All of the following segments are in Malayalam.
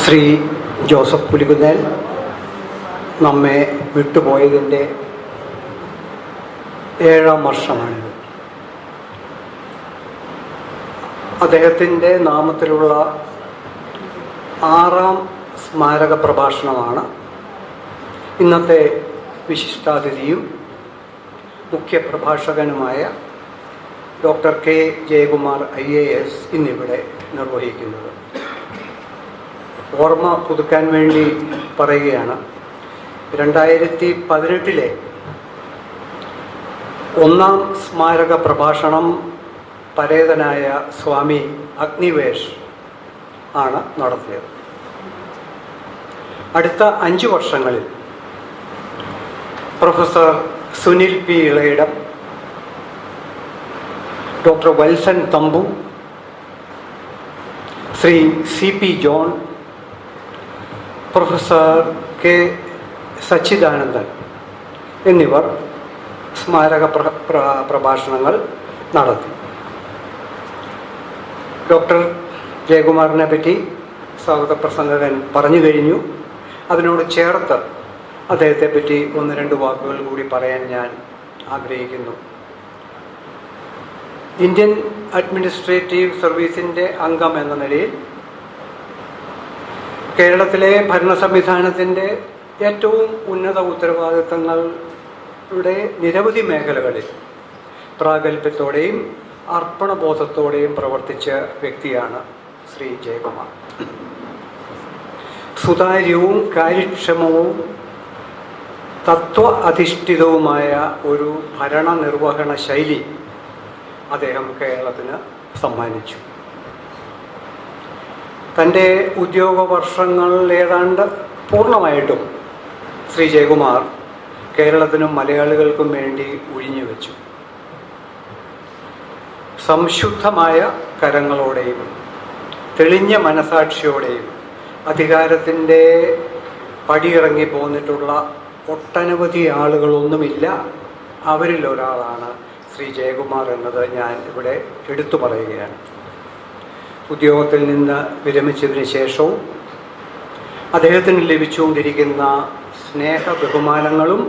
ശ്രീ ജോസഫ് പുലിക്കുന്നേൽ നമ്മെ വിട്ടുപോയതിൻ്റെ 7ാം വർഷമാണിത്. അദ്ദേഹത്തിൻ്റെ നാമത്തിലുള്ള 6ാം സ്മാരക പ്രഭാഷണമാണ് ഇന്നത്തെ വിശിഷ്ടാതിഥിയും മുഖ്യ പ്രഭാഷകനുമായ ഡോക്ടർ കെ ജയകുമാർ IAS ഇന്നിവിടെ നിർവഹിക്കുന്നത്. ഓർമ്മ പുതുക്കാൻ വേണ്ടി പറയുകയാണ്, 2018 1ാം സ്മാരക പ്രഭാഷണം പരേതനായ സ്വാമി അഗ്നിവേഷ് ആണ് നടത്തിയത്. അടുത്ത 5 വർഷങ്ങളിൽ professor Sunil P Ilayidam, doctor Valsan Thampu, Shri CP John, professor K Sachidanandan എന്നിവർ സ്മാരക പ്രഭാഷണങ്ങൾ നടത്തി. ഡോക്ടർ ജയകുമാറിനെ പറ്റി സ്വാഗത പ്രസംഗകൻ പറഞ്ഞു കഴിഞ്ഞു. അതിനോട് ചേർത്ത് അദ്ദേഹത്തെ പറ്റി 1-2 വാക്കുകൾ കൂടി പറയാൻ ഞാൻ ആഗ്രഹിക്കുന്നു. ഇന്ത്യൻ അഡ്മിനിസ്ട്രേറ്റീവ് സർവീസിൻ്റെ അംഗം എന്ന നിലയിൽ കേരളത്തിലെ ഭരണ സംവിധാനത്തിൻ്റെ ഏറ്റവും ഉന്നത ഉത്തരവാദിത്തങ്ങളുടെ നിരവധി മേഖലകളിൽ പ്രാഗൽഭ്യത്തോടെയും അർപ്പണബോധത്തോടെയും പ്രവർത്തിച്ച വ്യക്തിയാണ് ശ്രീ ജയകുമാർ. സുതാര്യവും കാര്യക്ഷമവും തത്വ അധിഷ്ഠിതവുമായ ഒരു ഭരണനിർവഹണ ശൈലി അദ്ദേഹം കേരളത്തിന് സമ്മാനിച്ചു. തൻ്റെ ഉദ്യോഗ വർഷങ്ങൾ ഏതാണ്ട് പൂർണ്ണമായിട്ടും ശ്രീ ജയകുമാർ കേരളത്തിനും മലയാളികൾക്കും വേണ്ടി ഒഴിഞ്ഞുവെച്ചു. സംശുദ്ധമായ കരങ്ങളോടെയും തെളിഞ്ഞ മനസാക്ഷിയോടെയും അധികാരത്തിൻ്റെ പടിയിറങ്ങി പോന്നിട്ടുള്ള ഒട്ടനവധി ആളുകളൊന്നുമില്ല. അവരിലൊരാളാണ് ശ്രീ ജയകുമാർ എന്നത് ഞാൻ ഇവിടെ എടുത്തു പറയുകയാണ്. ഉദ്യോഗത്തിൽ നിന്ന് വിരമിച്ചതിന് ശേഷവും അദ്ദേഹത്തിന് ലഭിച്ചുകൊണ്ടിരിക്കുന്ന സ്നേഹ ബഹുമാനങ്ങളും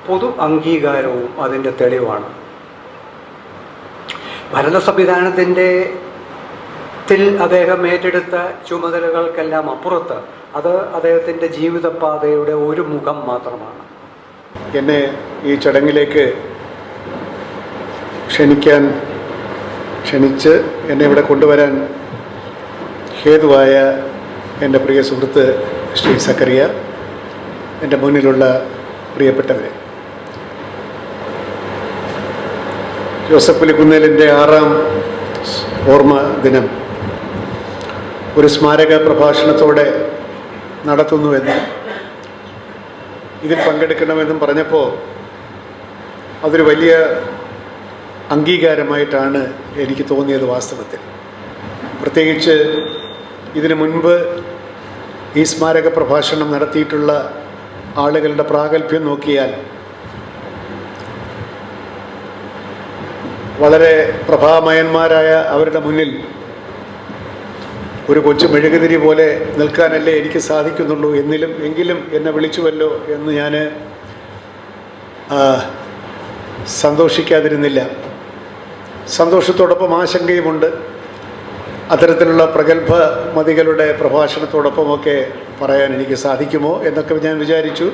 പൊതു അംഗീകാരവും അതിൻ്റെ തെളിവാണ്. ഭരണ സംവിധാനത്തിൻ്റെ അദ്ദേഹം ഏറ്റെടുത്ത ചുമതലകൾക്കെല്ലാം അപ്പുറത്ത് അത് അദ്ദേഹത്തിൻ്റെ ജീവിതപാതയുടെ ഒരു മുഖം മാത്രമാണ്. എന്നെ ഈ ചടങ്ങിലേക്ക് ക്ഷണിച്ച് എന്നെ ഇവിടെ കൊണ്ടുവരാൻ ഹേതുവായ എൻ്റെ പ്രിയ സുഹൃത്ത് ശ്രീ സക്കറിയ, എൻ്റെ മുന്നിലുള്ള പ്രിയപ്പെട്ടവരെ, ജോസഫ് പുലിക്കുന്നേലിൻ്റെ 6ാം ഓർമ്മ ദിനം ഒരു സ്മാരക പ്രഭാഷണത്തോടെ നടത്തുന്നുവെന്നും ഇതിൽ പങ്കെടുക്കണമെന്നും പറഞ്ഞപ്പോൾ അതൊരു വലിയ അംഗീകാരമായിട്ടാണ് എനിക്ക് തോന്നിയത്. വാസ്തവത്തിൽ പ്രത്യേകിച്ച് ഇതിനു മുൻപ് ഈ സ്മാരക പ്രഭാഷണം നടത്തിയിട്ടുള്ള ആളുകളുടെ പ്രാഗൽഭ്യം നോക്കിയാൽ വളരെ പ്രഭാമയന്മാരായ അവരുടെ മുന്നിൽ ഒരു കൊച്ചു മെഴുകുതിരി പോലെ നിൽക്കാനല്ലേ എനിക്ക് സാധിക്കുന്നുള്ളൂ. എങ്കിലും എന്നെ വിളിച്ചുവല്ലോ എന്ന് ഞാൻ സന്തോഷിക്കാതിരുന്നില്ല. സന്തോഷത്തോടൊപ്പം ആശങ്കയുമുണ്ട്. അത്തരത്തിലുള്ള പ്രഗത്ഭമതികളുടെ പ്രഭാഷണത്തോടൊപ്പമൊക്കെ പറയാൻ എനിക്ക് സാധിക്കുമോ എന്നൊക്കെ ഞാൻ വിചാരിച്ചു.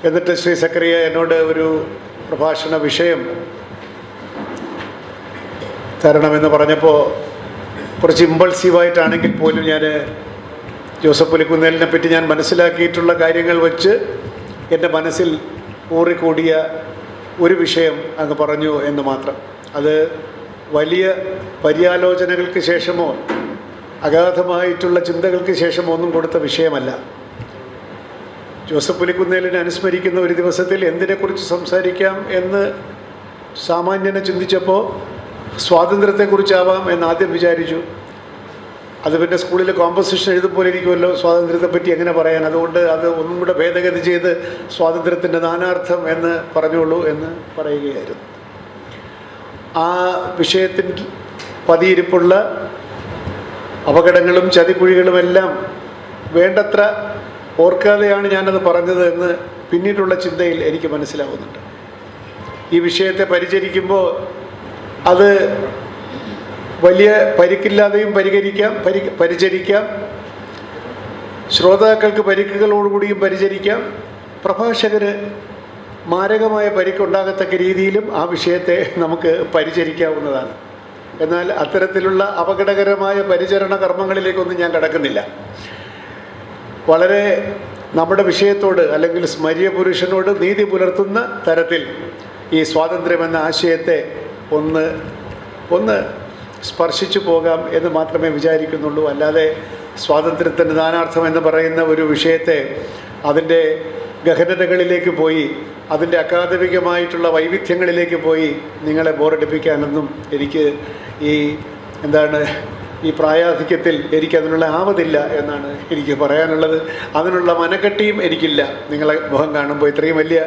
എന്നിട്ട് ശ്രീ സക്കറിയ എന്നോട് ഒരു പ്രഭാഷണ വിഷയം തരണമെന്ന് പറഞ്ഞപ്പോൾ കുറച്ച് ഇമ്പൾസീവായിട്ടാണെങ്കിൽ പോലും ഞാൻ ജോസഫ് പുലിക്കുന്നേലിനെ പറ്റി ഞാൻ മനസ്സിലാക്കിയിട്ടുള്ള കാര്യങ്ങൾ വെച്ച് എൻ്റെ മനസ്സിൽ ഊറിക്കൂടിയ ഒരു വിഷയം അങ്ങ് പറഞ്ഞു എന്ന് മാത്രം. അത് വലിയ പര്യാലോചനകൾക്ക് ശേഷമോ അഗാധമായിട്ടുള്ള ചിന്തകൾക്ക് ശേഷമോ ഒന്നും കൊടുത്ത വിഷയമല്ല. ജോസഫ് പുലിക്കുന്നേലിനെ അനുസ്മരിക്കുന്ന ഒരു ദിവസത്തിൽ എന്തിനെക്കുറിച്ച് സംസാരിക്കാം എന്ന് സാമാന്യനെ ചിന്തിച്ചപ്പോൾ സ്വാതന്ത്ര്യത്തെക്കുറിച്ചാവാം എന്നാദ്യം വിചാരിച്ചു. അത് പിന്നെ സ്കൂളിൽ കോമ്പസിഷൻ എഴുതുമ്പോൾ ഇരിക്കുമല്ലോ സ്വാതന്ത്ര്യത്തെപ്പറ്റി എങ്ങനെ പറയാൻ, അതുകൊണ്ട് അത് ഒന്നും കൂടെ ഭേദഗതി ചെയ്ത് സ്വാതന്ത്ര്യത്തിൻ്റെ നാനാർത്ഥം എന്ന് പറഞ്ഞോളൂ എന്ന് പറയുകയായിരുന്നു. ആ വിഷയത്തിൽ പതിയിരിപ്പുള്ള അപകടങ്ങളും ചതിക്കുഴികളുമെല്ലാം വേണ്ടത്ര ഓർക്കാതെയാണ് ഞാനത് പറഞ്ഞത് എന്ന് പിന്നീടുള്ള ചിന്തയിൽ എനിക്ക് മനസ്സിലാവുന്നുണ്ട്. ഈ വിഷയത്തെ പരിചരിക്കുമ്പോൾ അത് വലിയ പരിക്കില്ലാതെയും പരിചരിക്കാം, ശ്രോതാക്കൾക്ക് പരിക്കുകളോടുകൂടിയും പരിചരിക്കാം, പ്രഭാഷകന് മാരകമായ പരിക്കുണ്ടാകത്തക്ക രീതിയിലും ആ വിഷയത്തെ നമുക്ക് പരിചരിക്കാവുന്നതാണ്. എന്നാൽ അത്തരത്തിലുള്ള അപകടകരമായ പരിചരണ കർമ്മങ്ങളിലേക്കൊന്നും ഞാൻ കടക്കുന്നില്ല. വളരെ നമ്മുടെ വിഷയത്തോട് അല്ലെങ്കിൽ സ്മര്യ പുരുഷനോട് നീതി പുലർത്തുന്ന തരത്തിൽ ഈ സ്വാതന്ത്ര്യമെന്ന ആശയത്തെ ഒന്ന് സ്പർശിച്ചു പോകാം എന്ന് മാത്രമേ വിചാരിക്കുന്നുള്ളൂ. അല്ലാതെ സ്വാതന്ത്ര്യത്തിൻ്റെ നാനാർത്ഥം എന്ന് പറയുന്ന ഒരു വിഷയത്തെ അതിൻ്റെ ഗഹനതകളിലേക്ക് പോയി അതിൻ്റെ അക്കാദമികമായിട്ടുള്ള വൈവിധ്യങ്ങളിലേക്ക് പോയി നിങ്ങളെ ബോറടിപ്പിക്കാനൊന്നും എനിക്ക് ഈ പ്രായാധിക്യത്തിൽ എനിക്കതിനുള്ള ആവതില്ല എന്നാണ് എനിക്ക് പറയാനുള്ളത്. അതിനുള്ള മനക്കെട്ടിയും എനിക്കില്ല. നിങ്ങളെ മുഖം കാണുമ്പോൾ ഇത്രയും വലിയ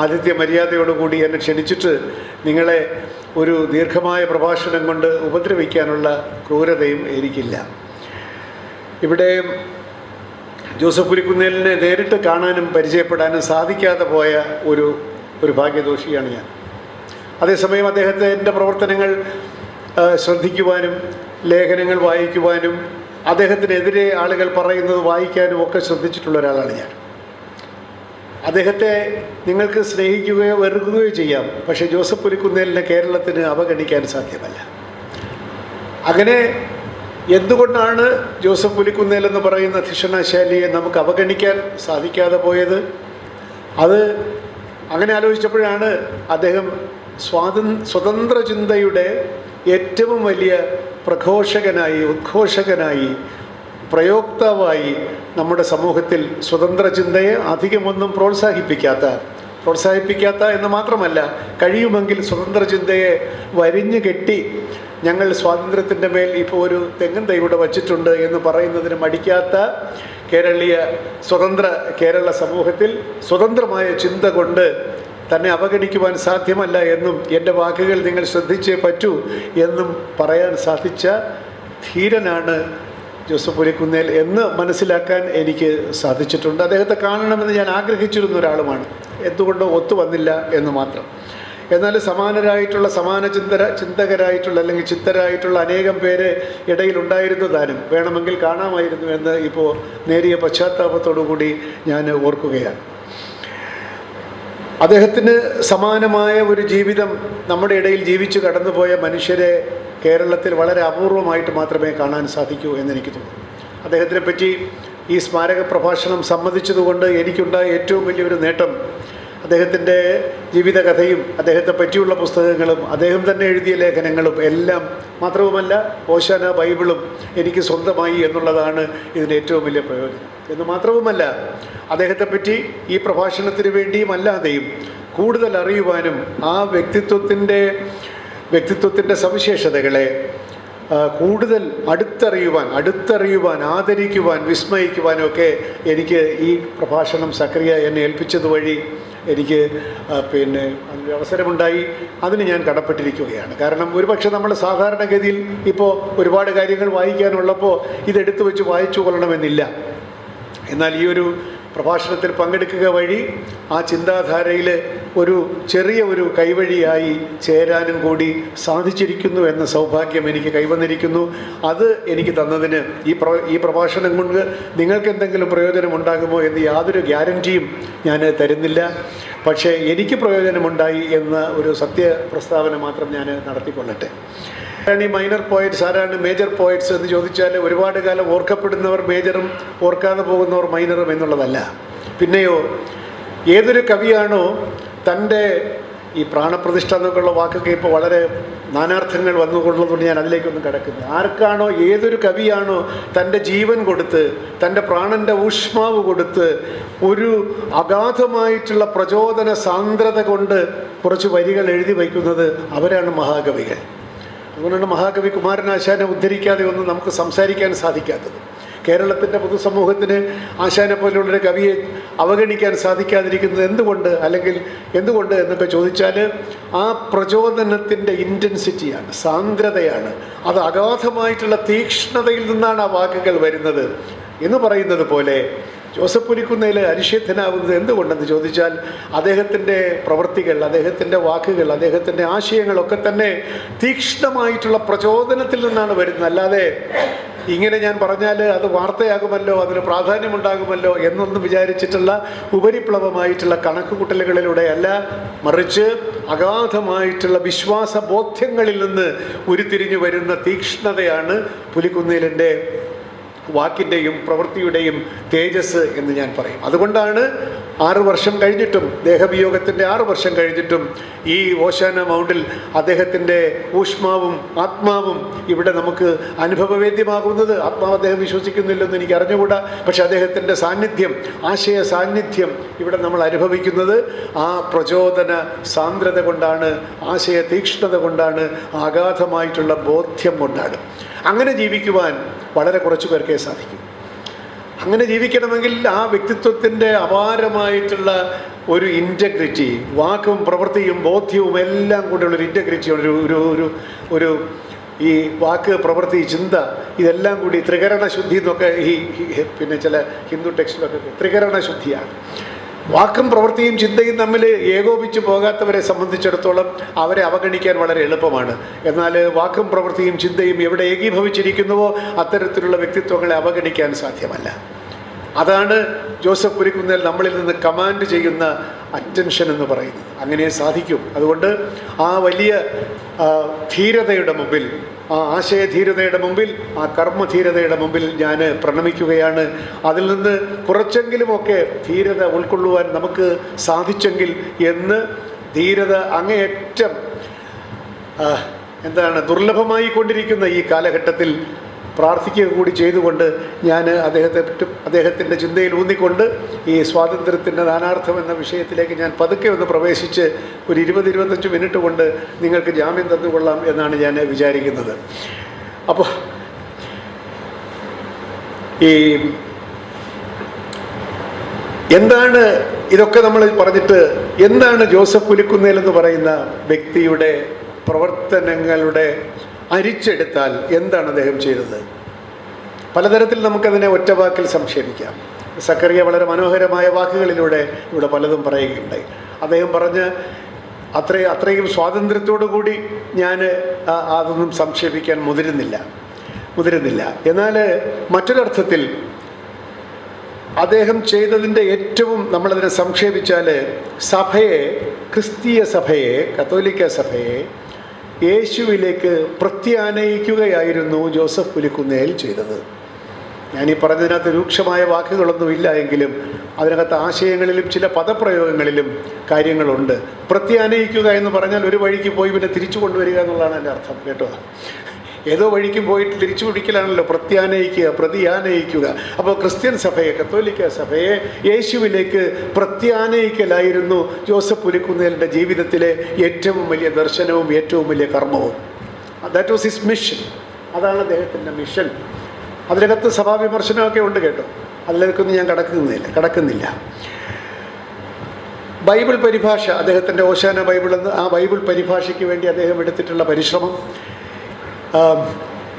ആതിഥ്യ മര്യാദയോടുകൂടി എന്നെ ക്ഷണിച്ചിട്ട് നിങ്ങളെ ഒരു ദീർഘമായ പ്രഭാഷണം കൊണ്ട് ഉപദ്രവിക്കാനുള്ള ക്രൂരതയും എനിക്കില്ല. ഇവിടെ ജോസഫ് പുലിക്കുന്നേലിനെ നേരിട്ട് കാണാനും പരിചയപ്പെടാനും സാധിക്കാതെ പോയ ഒരു ഭാഗ്യദോഷിയാണ് ഞാൻ. അതേസമയം അദ്ദേഹത്തിൻ്റെ പ്രവർത്തനങ്ങൾ ശ്രദ്ധിക്കുവാനും ലേഖനങ്ങൾ വായിക്കുവാനും അദ്ദേഹത്തിനെതിരെ ആളുകൾ പറയുന്നത് വായിക്കാനും ഒക്കെ ശ്രദ്ധിച്ചിട്ടുള്ള ഒരാളാണ് ഞാൻ. അദ്ദേഹത്തെ നിങ്ങൾക്ക് സ്നേഹിക്കുകയോ വെറുക്കുകയോ ചെയ്യാം, പക്ഷേ ജോസഫ് പുലിക്കുന്നേലിനെ കേരളത്തിന് അവഗണിക്കാൻ സാധ്യമല്ല. അങ്ങനെ എന്തുകൊണ്ടാണ് ജോസഫ് പുലിക്കുന്നേൽ എന്ന് പറയുന്ന ധിഷണശാലിയെ നമുക്ക് അവഗണിക്കാൻ സാധിക്കാതെ പോയത്? അത് അങ്ങനെ ആലോചിച്ചപ്പോഴാണ് അദ്ദേഹം സ്വതന്ത്ര ചിന്തയുടെ ഏറ്റവും വലിയ പ്രഘോഷകനായി, ഉദ്ഘോഷകനായി, പ്രയോക്താവായി നമ്മുടെ സമൂഹത്തിൽ സ്വതന്ത്ര ചിന്തയെ അധികമൊന്നും പ്രോത്സാഹിപ്പിക്കാത്ത എന്ന് മാത്രമല്ല, കഴിയുമെങ്കിൽ സ്വതന്ത്ര ചിന്തയെ വരിഞ്ഞു കെട്ടി ഞങ്ങൾ സ്വാതന്ത്ര്യത്തിൻ്റെ മേൽ ഇപ്പോൾ ഒരു തെങ്ങൻ തൈ ഇവിടെ വച്ചിട്ടുണ്ട് എന്ന് പറയുന്നതിന് മടിക്കാത്ത സ്വതന്ത്ര കേരള സമൂഹത്തിൽ സ്വതന്ത്രമായ ചിന്ത കൊണ്ട് തന്നെ അവഗണിക്കുവാൻ സാധ്യമല്ല എന്നും എൻ്റെ വാക്കുകൾ നിങ്ങൾ ശ്രദ്ധിച്ചേ പറ്റൂ എന്നും പറയാൻ സാധിച്ച ധീരനാണ് ജോസഫ് പുലിക്കുന്നേൽ എന്ന് മനസ്സിലാക്കാൻ എനിക്ക് സാധിച്ചിട്ടുണ്ട്. അദ്ദേഹത്തെ കാണണമെന്ന് ഞാൻ ആഗ്രഹിച്ചിരുന്ന ഒരാളുമാണ്. എന്തുകൊണ്ടോ ഒത്തു വന്നില്ല എന്ന് മാത്രം. എന്നാൽ സമാനരായിട്ടുള്ള ചിന്തകരായിട്ടുള്ള അല്ലെങ്കിൽ ചിത്തരായിട്ടുള്ള അനേകം പേര് ഇടയിലുണ്ടായിരുന്നു താനും. വേണമെങ്കിൽ കാണാമായിരുന്നു എന്ന് ഇപ്പോൾ നേരിയ പശ്ചാത്താപത്തോടു കൂടി ഞാൻ ഓർക്കുകയാണ്. അദ്ദേഹത്തിന് സമാനമായ ഒരു ജീവിതം നമ്മുടെ ഇടയിൽ ജീവിച്ചു കടന്നുപോയ മനുഷ്യരെ കേരളത്തിൽ വളരെ അപൂർവമായിട്ട് മാത്രമേ കാണാൻ സാധിക്കൂ എന്നെനിക്ക് തോന്നുന്നു. അദ്ദേഹത്തിനെ പറ്റി ഈ സ്മാരക പ്രഭാഷണം സമ്മതിച്ചതുകൊണ്ട് എനിക്കുണ്ടായ ഏറ്റവും വലിയൊരു നേട്ടം അദ്ദേഹത്തിൻ്റെ ജീവിതകഥയും അദ്ദേഹത്തെ പറ്റിയുള്ള പുസ്തകങ്ങളും അദ്ദേഹം തന്നെ എഴുതിയ ലേഖനങ്ങളും എല്ലാം മാത്രവുമല്ല ഓശാന ബൈബിളും എനിക്ക് സ്വന്തമായി എന്നുള്ളതാണ് ഇതിൻ്റെ ഏറ്റവും വലിയ പ്രയോജനം. എന്ന് മാത്രവുമല്ല, അദ്ദേഹത്തെപ്പറ്റി ഈ പ്രഭാഷണത്തിന് വേണ്ടിയും അല്ലാതെയും കൂടുതൽ അറിയുവാനും ആ വ്യക്തിത്വത്തിൻ്റെ സവിശേഷതകളെ കൂടുതൽ അടുത്തറിയുവാൻ ആദരിക്കുവാൻ വിസ്മയിക്കുവാനൊക്കെ എനിക്ക് ഈ പ്രഭാഷണം സക്രിയ എന്നെ ഏൽപ്പിച്ചത് വഴി എനിക്ക് അതിൻ്റെ അവസരമുണ്ടായി. അതിന് ഞാൻ കടപ്പെട്ടിരിക്കുകയാണ്. കാരണം ഒരുപക്ഷെ നമ്മൾ സാധാരണഗതിയിൽ ഇപ്പോൾ ഒരുപാട് കാര്യങ്ങൾ വായിക്കാനുള്ളപ്പോൾ ഇതെടുത്തു വെച്ച് വായിച്ചു കൊള്ളണമെന്നില്ല. എന്നാൽ ഈ ഒരു പ്രഭാഷണത്തിൽ പങ്കെടുക്കുക വഴി ആ ചിന്താധാരയിൽ ഒരു ചെറിയ കൈവഴിയായി ചേരാനും കൂടി സാധിച്ചിരിക്കുന്നു എന്ന സൗഭാഗ്യം എനിക്ക് കൈവന്നിരിക്കുന്നു. അത് എനിക്ക് തന്നതിന് ഈ പ്രഭാഷണം കൊണ്ട് നിങ്ങൾക്ക് എന്തെങ്കിലും പ്രയോജനമുണ്ടാകുമോ എന്ന് യാതൊരു ഗ്യാരൻറ്റിയും ഞാൻ തരുന്നില്ല. പക്ഷേ എനിക്ക് പ്രയോജനമുണ്ടായി എന്ന ഒരു സത്യപ്രസ്താവന മാത്രം ഞാൻ നടത്തിക്കൊള്ളട്ടെ. ആരാണ് ഈ മൈനർ പോയറ്റ്സ്, ആരാണ് മേജർ പോയറ്റ്സ് എന്ന് ചോദിച്ചാൽ ഒരുപാട് കാലം ഓർക്കപ്പെടുന്നവർ മേജറും ഓർക്കാതെ പോകുന്നവർ മൈനറും എന്നുള്ളതല്ല. പിന്നെയോ ഏതൊരു കവിയാണോ തൻ്റെ ഈ പ്രാണപ്രതിഷ്ഠ എന്നൊക്കെയുള്ള വാക്കൊക്കെ ഇപ്പോൾ വളരെ നാനാർത്ഥങ്ങൾ വന്നുകൊള്ളുന്നതുകൊണ്ട് ഞാൻ അതിലേക്കൊന്നും കിടക്കുന്നത്. ആർക്കാണോ ഏതൊരു കവിയാണോ തൻ്റെ ജീവൻ കൊടുത്ത് തൻ്റെ പ്രാണൻ്റെ ഊഷ്മാവ് കൊടുത്ത് ഒരു അഗാധമായിട്ടുള്ള പ്രചോദന സാന്ദ്രത കൊണ്ട് കുറച്ച് വരികൾ എഴുതി വയ്ക്കുന്നത് അവരാണ് മഹാകവികൾ. അതുകൊണ്ടാണ് മഹാകവി കുമാരനാശാനെ ഉദ്ധരിക്കാതെ ഒന്നും നമുക്ക് സംസാരിക്കാൻ സാധിക്കാത്തത്. കേരളത്തിൻ്റെ പൊതുസമൂഹത്തിന് ആശാനെ പോലുള്ളൊരു കവിയെ അവഗണിക്കാൻ സാധിക്കാതിരിക്കുന്നത് എന്തുകൊണ്ട് എന്നൊക്കെ ചോദിച്ചാൽ ആ പ്രചോദനത്തിൻ്റെ ഇൻറ്റൻസിറ്റിയാണ്, സാന്ദ്രതയാണ്. അത് അഗാധമായിട്ടുള്ള തീക്ഷ്ണതയിൽ നിന്നാണ് ആ വാക്കുകൾ വരുന്നത്. എന്ന് പറയുന്നത് പോലെ ജോസഫ് പുലിക്കുന്നേൽ അനിഷേധ്യനാവുന്നത് എന്തുകൊണ്ടെന്ന് ചോദിച്ചാൽ അദ്ദേഹത്തിൻ്റെ പ്രവൃത്തികൾ, അദ്ദേഹത്തിൻ്റെ വാക്കുകൾ, അദ്ദേഹത്തിൻ്റെ ആശയങ്ങളൊക്കെ തന്നെ തീക്ഷ്ണമായിട്ടുള്ള പ്രചോദനത്തിൽ നിന്നാണ് വരുന്നത്. അല്ലാതെ ഇങ്ങനെ ഞാൻ പറഞ്ഞാൽ അത് വാർത്തയാകുമല്ലോ, അതിന് പ്രാധാന്യമുണ്ടാകുമല്ലോ എന്നൊന്നും വിചാരിച്ചിട്ടുള്ള ഉപരിപ്ലവമായിട്ടുള്ള കണക്കുകൂട്ടലുകളിലൂടെ അല്ല, മറിച്ച് അഗാധമായിട്ടുള്ള വിശ്വാസ ബോധ്യങ്ങളിൽ നിന്ന് ഉരുത്തിരിഞ്ഞു വരുന്ന തീക്ഷ്ണതയാണ് പുലിക്കുന്നേലിൻ്റെ വാക്കിൻ്റെയും പ്രവൃത്തിയുടെയും തേജസ് എന്ന് ഞാൻ പറയും. അതുകൊണ്ടാണ് 6 വർഷം കഴിഞ്ഞിട്ടും, ദേഹവിയോഗത്തിൻ്റെ 6 വർഷം കഴിഞ്ഞിട്ടും ഈ ഓശാന മൗണ്ടിൽ അദ്ദേഹത്തിൻ്റെ ഊഷ്മാവും ആത്മാവും ഇവിടെ നമുക്ക് അനുഭവവേദ്യമാകുന്നത്. ആത്മാവ് അദ്ദേഹം വിശ്വസിക്കുന്നില്ലെന്ന് എനിക്ക് അറിഞ്ഞുകൂടാ, പക്ഷെ അദ്ദേഹത്തിൻ്റെ സാന്നിധ്യം, ആശയ സാന്നിധ്യം ഇവിടെ നമ്മൾ അനുഭവിക്കുന്നത് ആ പ്രചോദന സാന്ദ്രത കൊണ്ടാണ്, ആശയ തീക്ഷ്ണത കൊണ്ടാണ്, അഗാധമായിട്ടുള്ള ബോധ്യം കൊണ്ടാണ്. അങ്ങനെ ജീവിക്കുവാൻ വളരെ കുറച്ച് പേർക്കേ സാധിക്കും. അങ്ങനെ ജീവിക്കണമെങ്കിൽ ആ വ്യക്തിത്വത്തിൻ്റെ അപാരമായിട്ടുള്ള ഒരു ഇൻറ്റഗ്രിറ്റി, വാക്കും പ്രവൃത്തിയും ബോധ്യവും എല്ലാം കൂടെയുള്ളൊരു ഇൻറ്റഗ്രിറ്റി, ഒരു ഈ വാക്ക്, പ്രവൃത്തി, ചിന്ത, ഇതെല്ലാം കൂടി ത്രികരണ ശുദ്ധി എന്നൊക്കെ പിന്നെ ചില ഹിന്ദു ടെക്സ്റ്റിലൊക്കെ ത്രികരണ ശുദ്ധിയാണ്. വാക്കും പ്രവൃത്തിയും ചിന്തയും തമ്മിൽ ഏകോപിച്ച് പോകാത്തവരെ സംബന്ധിച്ചിടത്തോളം അവരെ അവഗണിക്കാൻ വളരെ എളുപ്പമാണ്. എന്നാൽ വാക്കും പ്രവൃത്തിയും ചിന്തയും എവിടെ ഏകീഭവിച്ചിരിക്കുന്നുവോ അത്തരത്തിലുള്ള വ്യക്തിത്വങ്ങളെ അവഗണിക്കാൻ സാധ്യമല്ല. അതാണ് ജോസഫ് പുലിക്കുന്നേൽ നമ്മളിൽ നിന്ന് കമാൻഡ് ചെയ്യുന്ന അറ്റൻഷൻ എന്ന് പറയുന്നത്. അങ്ങനെ സാധിക്കും. അതുകൊണ്ട് ആ വലിയ ധീരതയുടെ മുമ്പിൽ, ആ ആശയധീരതയുടെ മുമ്പിൽ, ആ കർമ്മധീരതയുടെ മുമ്പിൽ ഞാൻ പ്രണമിക്കുകയാണ്. അതിൽ നിന്ന് കുറച്ചെങ്കിലുമൊക്കെ ധീരത ഉൾക്കൊള്ളുവാൻ നമുക്ക് സാധിച്ചെങ്കിൽ എന്ന്, ധീരത അങ്ങേയറ്റം ദുർലഭമായി കൊണ്ടിരിക്കുന്ന ഈ കാലഘട്ടത്തിൽ പ്രാർത്ഥിക്കുക കൂടി ചെയ്തുകൊണ്ട് ഞാൻ അദ്ദേഹത്തിൻ്റെ ചിന്തയിൽ ഊന്നിക്കൊണ്ട് ഈ സ്വാതന്ത്ര്യത്തിൻ്റെ നാനാർത്ഥം എന്ന വിഷയത്തിലേക്ക് ഞാൻ പതുക്കെ ഒന്ന് പ്രവേശിച്ച് ഒരു 20-25 മിനിറ്റ് കൊണ്ട് നിങ്ങൾക്ക് ജാമ്യം തന്നുകൊള്ളാം എന്നാണ് ഞാൻ വിചാരിക്കുന്നത്. അപ്പോൾ ഈ എന്താണ് ഇതൊക്കെ നമ്മൾ പറഞ്ഞിട്ട്, എന്താണ് ജോസഫ് പുലിക്കുന്നേൽ എന്ന് പറയുന്ന വ്യക്തിയുടെ പ്രവർത്തനങ്ങളുടെ അരിച്ചെടുത്താൽ എന്താണ് അദ്ദേഹം ചെയ്തത്? പലതരത്തിൽ നമുക്കതിനെ ഒറ്റവാക്കിൽ സംക്ഷേപിക്കാം. സക്കറിയ വളരെ മനോഹരമായ വാക്കുകളിലൂടെ ഇവിടെ പലതും പറയുകയുണ്ടായി. അദ്ദേഹം പറഞ്ഞ് അത്രയും സ്വാതന്ത്ര്യത്തോടു കൂടി ഞാൻ അതൊന്നും സംക്ഷേപിക്കാൻ മുതിരുന്നില്ല. എന്നാൽ മറ്റൊരർത്ഥത്തിൽ അദ്ദേഹം ചെയ്തതിൻ്റെ ഏറ്റവും നമ്മളതിനെ സംക്ഷേപിച്ചാൽ സഭയെ, ക്രിസ്തീയ സഭയെ, കത്തോലിക്ക സഭയെ യേശുവിലേക്ക് പ്രത്യാനയിക്കുകയായിരുന്നു ജോസഫ് പുലിക്കുന്നേൽ ചെയ്തത്. ഞാനീ പറഞ്ഞതിനകത്ത് രൂക്ഷമായ വാക്കുകളൊന്നുമില്ല എങ്കിലും അതിനകത്ത് ആശയങ്ങളിലും ചില പദപ്രയോഗങ്ങളിലും കാര്യങ്ങളുണ്ട്. പ്രത്യാനയിക്കുക എന്ന് പറഞ്ഞാൽ ഒരു വഴിക്ക് പോയി പിന്നെ തിരിച്ചു കൊണ്ടുവരിക എന്നുള്ളതാണ് എൻ്റെ അർത്ഥം കേട്ടോ. ഏതോ വഴിക്ക് പോയിട്ട് തിരിച്ചു പിടിക്കലാണല്ലോ പ്രത്യാനയിക്കുക, പ്രതിയാനയിക്കുക. അപ്പോൾ ക്രിസ്ത്യൻ സഭയെ, കത്തോലിക്ക സഭയെ യേശുവിലേക്ക് പ്രത്യാനയിക്കലായിരുന്നു ജോസഫ് പുലിക്കുന്നേലിൻ്റെ ജീവിതത്തിലെ ഏറ്റവും വലിയ ദർശനവും ഏറ്റവും വലിയ കർമ്മവും. That was his mission. അതാണ് അദ്ദേഹത്തിൻ്റെ മിഷൻ. അതിനകത്ത് സഭാവിമർശനമൊക്കെ ഉണ്ട് കേട്ടോ, അതിലേക്കൊന്നും ഞാൻ കടക്കുന്നില്ല. ബൈബിൾ പരിഭാഷ, അദ്ദേഹത്തിൻ്റെ ഓശാന ബൈബിൾ എന്ന് ആ ബൈബിൾ പരിഭാഷയ്ക്ക് വേണ്ടി അദ്ദേഹം എടുത്തിട്ടുള്ള പരിശ്രമം,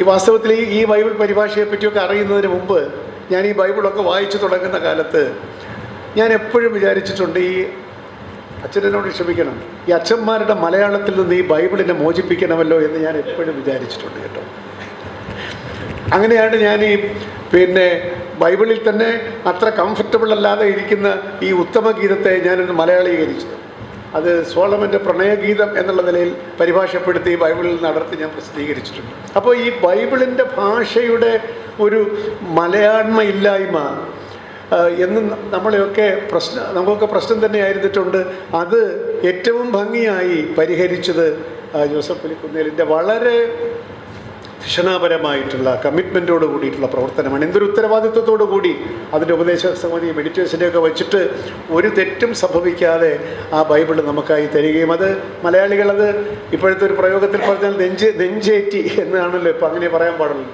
ഈ വാസ്തവത്തിൽ ഈ ബൈബിൾ പരിഭാഷയെ പറ്റിയൊക്കെ അറിയുന്നതിന് മുമ്പ് ഞാൻ ഈ ബൈബിളൊക്കെ വായിച്ചു തുടങ്ങുന്ന കാലത്ത് ഞാൻ എപ്പോഴും വിചാരിച്ചിട്ടുണ്ട്, ഈ അച്ഛനോട് ക്ഷമിക്കണം, ഈ അച്ഛന്മാരുടെ മലയാളത്തിൽ നിന്ന് ഈ ബൈബിളിനെ മോചിപ്പിക്കണമല്ലോ എന്ന് ഞാൻ എപ്പോഴും വിചാരിച്ചിട്ടുണ്ട് കേട്ടോ. അങ്ങനെയാണ് ഞാൻ ഈ ബൈബിളിൽ തന്നെ അത്ര കംഫർട്ടബിൾ അല്ലാതെ ഇരിക്കുന്ന ഈ ഉത്തമഗീതത്തെ ഞാനൊന്ന് മലയാളീകരിച്ചത്. അത് സോളമൻ്റെ പ്രണയഗീതം എന്നുള്ള നിലയിൽ പരിഭാഷപ്പെടുത്തി ബൈബിളിൽ നടത്തി ഞാൻ പ്രസിദ്ധീകരിച്ചിട്ടുണ്ട്. അപ്പോൾ ഈ ബൈബിളിൻ്റെ ഭാഷയുടെ ഒരു മലയാണ്മയില്ലായ്മ എന്ന് നമുക്കൊക്കെ പ്രശ്നം തന്നെയായിരുന്നിട്ടുണ്ട്. അത് ഏറ്റവും ഭംഗിയായി പരിഹരിച്ചത് ജോസഫ് പുലിക്കുന്നേലിൻ്റെ വളരെ ധിഷണാപരമായിട്ടുള്ള കമ്മിറ്റ്മെൻറ്റോട് കൂടിയിട്ടുള്ള പ്രവർത്തനമാണ്. എന്തൊരു ഉത്തരവാദിത്വത്തോടു കൂടി അതിൻ്റെ ഉപദേശ സമിതി മെഡിറ്റേഷനെയൊക്കെ വെച്ചിട്ട് ഒരു തെറ്റും സംഭവിക്കാതെ ആ ബൈബിൾ നമുക്കായി തരികയും, അത് മലയാളികളത് ഇപ്പോഴത്തെ ഒരു പ്രയോഗത്തിൽ പറഞ്ഞാൽ നെഞ്ചേറ്റി എന്നാണല്ലോ ഇപ്പോൾ, അങ്ങനെ പറയാൻ പാടുള്ളൂ.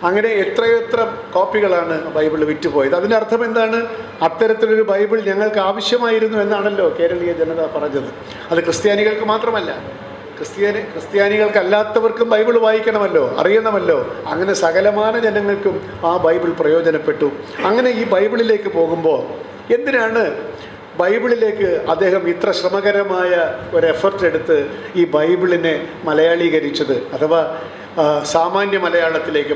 അങ്ങനെ എത്രയെത്ര കോപ്പികളാണ് ബൈബിൾ വിറ്റുപോയത്. അതിൻ്റെ അർത്ഥം എന്താണ്? അത്തരത്തിലൊരു ബൈബിൾ ഞങ്ങൾക്ക് ആവശ്യമായിരുന്നു എന്നാണല്ലോ കേരളീയ ജനത പറഞ്ഞത്. അത് ക്രിസ്ത്യാനികൾക്ക് മാത്രമല്ല, ക്രിസ്ത്യാനികൾക്കല്ലാത്തവർക്കും ബൈബിൾ വായിക്കണമല്ലോ, അറിയണമല്ലോ. അങ്ങനെ സകലമാന ജനങ്ങൾക്കും ആ ബൈബിൾ പ്രയോജനപ്പെട്ടു. അങ്ങനെ ഈ ബൈബിളിലേക്ക് പോകുമ്പോൾ എന്തിനാണ് ബൈബിളിലേക്ക് അദ്ദേഹം ഇത്ര ശ്രമകരമായ ഒരു എഫർട്ട് എടുത്ത് ഈ ബൈബിളിനെ മലയാളീകരിച്ചത്, അഥവാ സാമാന്യ മലയാളത്തിലേക്ക്,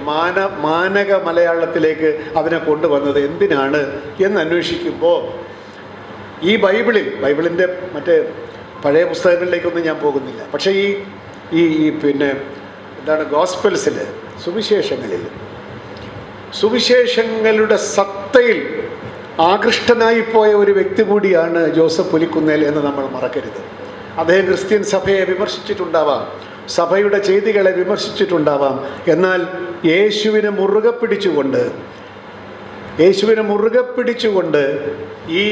മാനക മലയാളത്തിലേക്ക് അതിനെ കൊണ്ടുവന്നത് എന്തിനാണ് എന്ന് അന്വേഷിക്കുമ്പോൾ ഈ ബൈബിളിൻ്റെ മറ്റേ പഴയ പുസ്തകങ്ങളിലേക്കൊന്നും ഞാൻ പോകുന്നില്ല. പക്ഷേ ഈ പിന്നെ എന്താണ് ഗോസ്പൽസിൽ, സുവിശേഷങ്ങളുടെ സത്തയിൽ ആകൃഷ്ടനായിപ്പോയ ഒരു വ്യക്തി കൂടിയാണ് ജോസഫ് പുലിക്കുന്നേൽ എന്ന് നമ്മൾ മറക്കരുത്. അദ്ദേഹം ക്രിസ്ത്യൻ സഭയെ വിമർശിച്ചിട്ടുണ്ടാവാം, സഭയുടെ ചെയ്തികളെ വിമർശിച്ചിട്ടുണ്ടാവാം. എന്നാൽ യേശുവിനെ മുറുകെ പിടിച്ചുകൊണ്ട് ഈ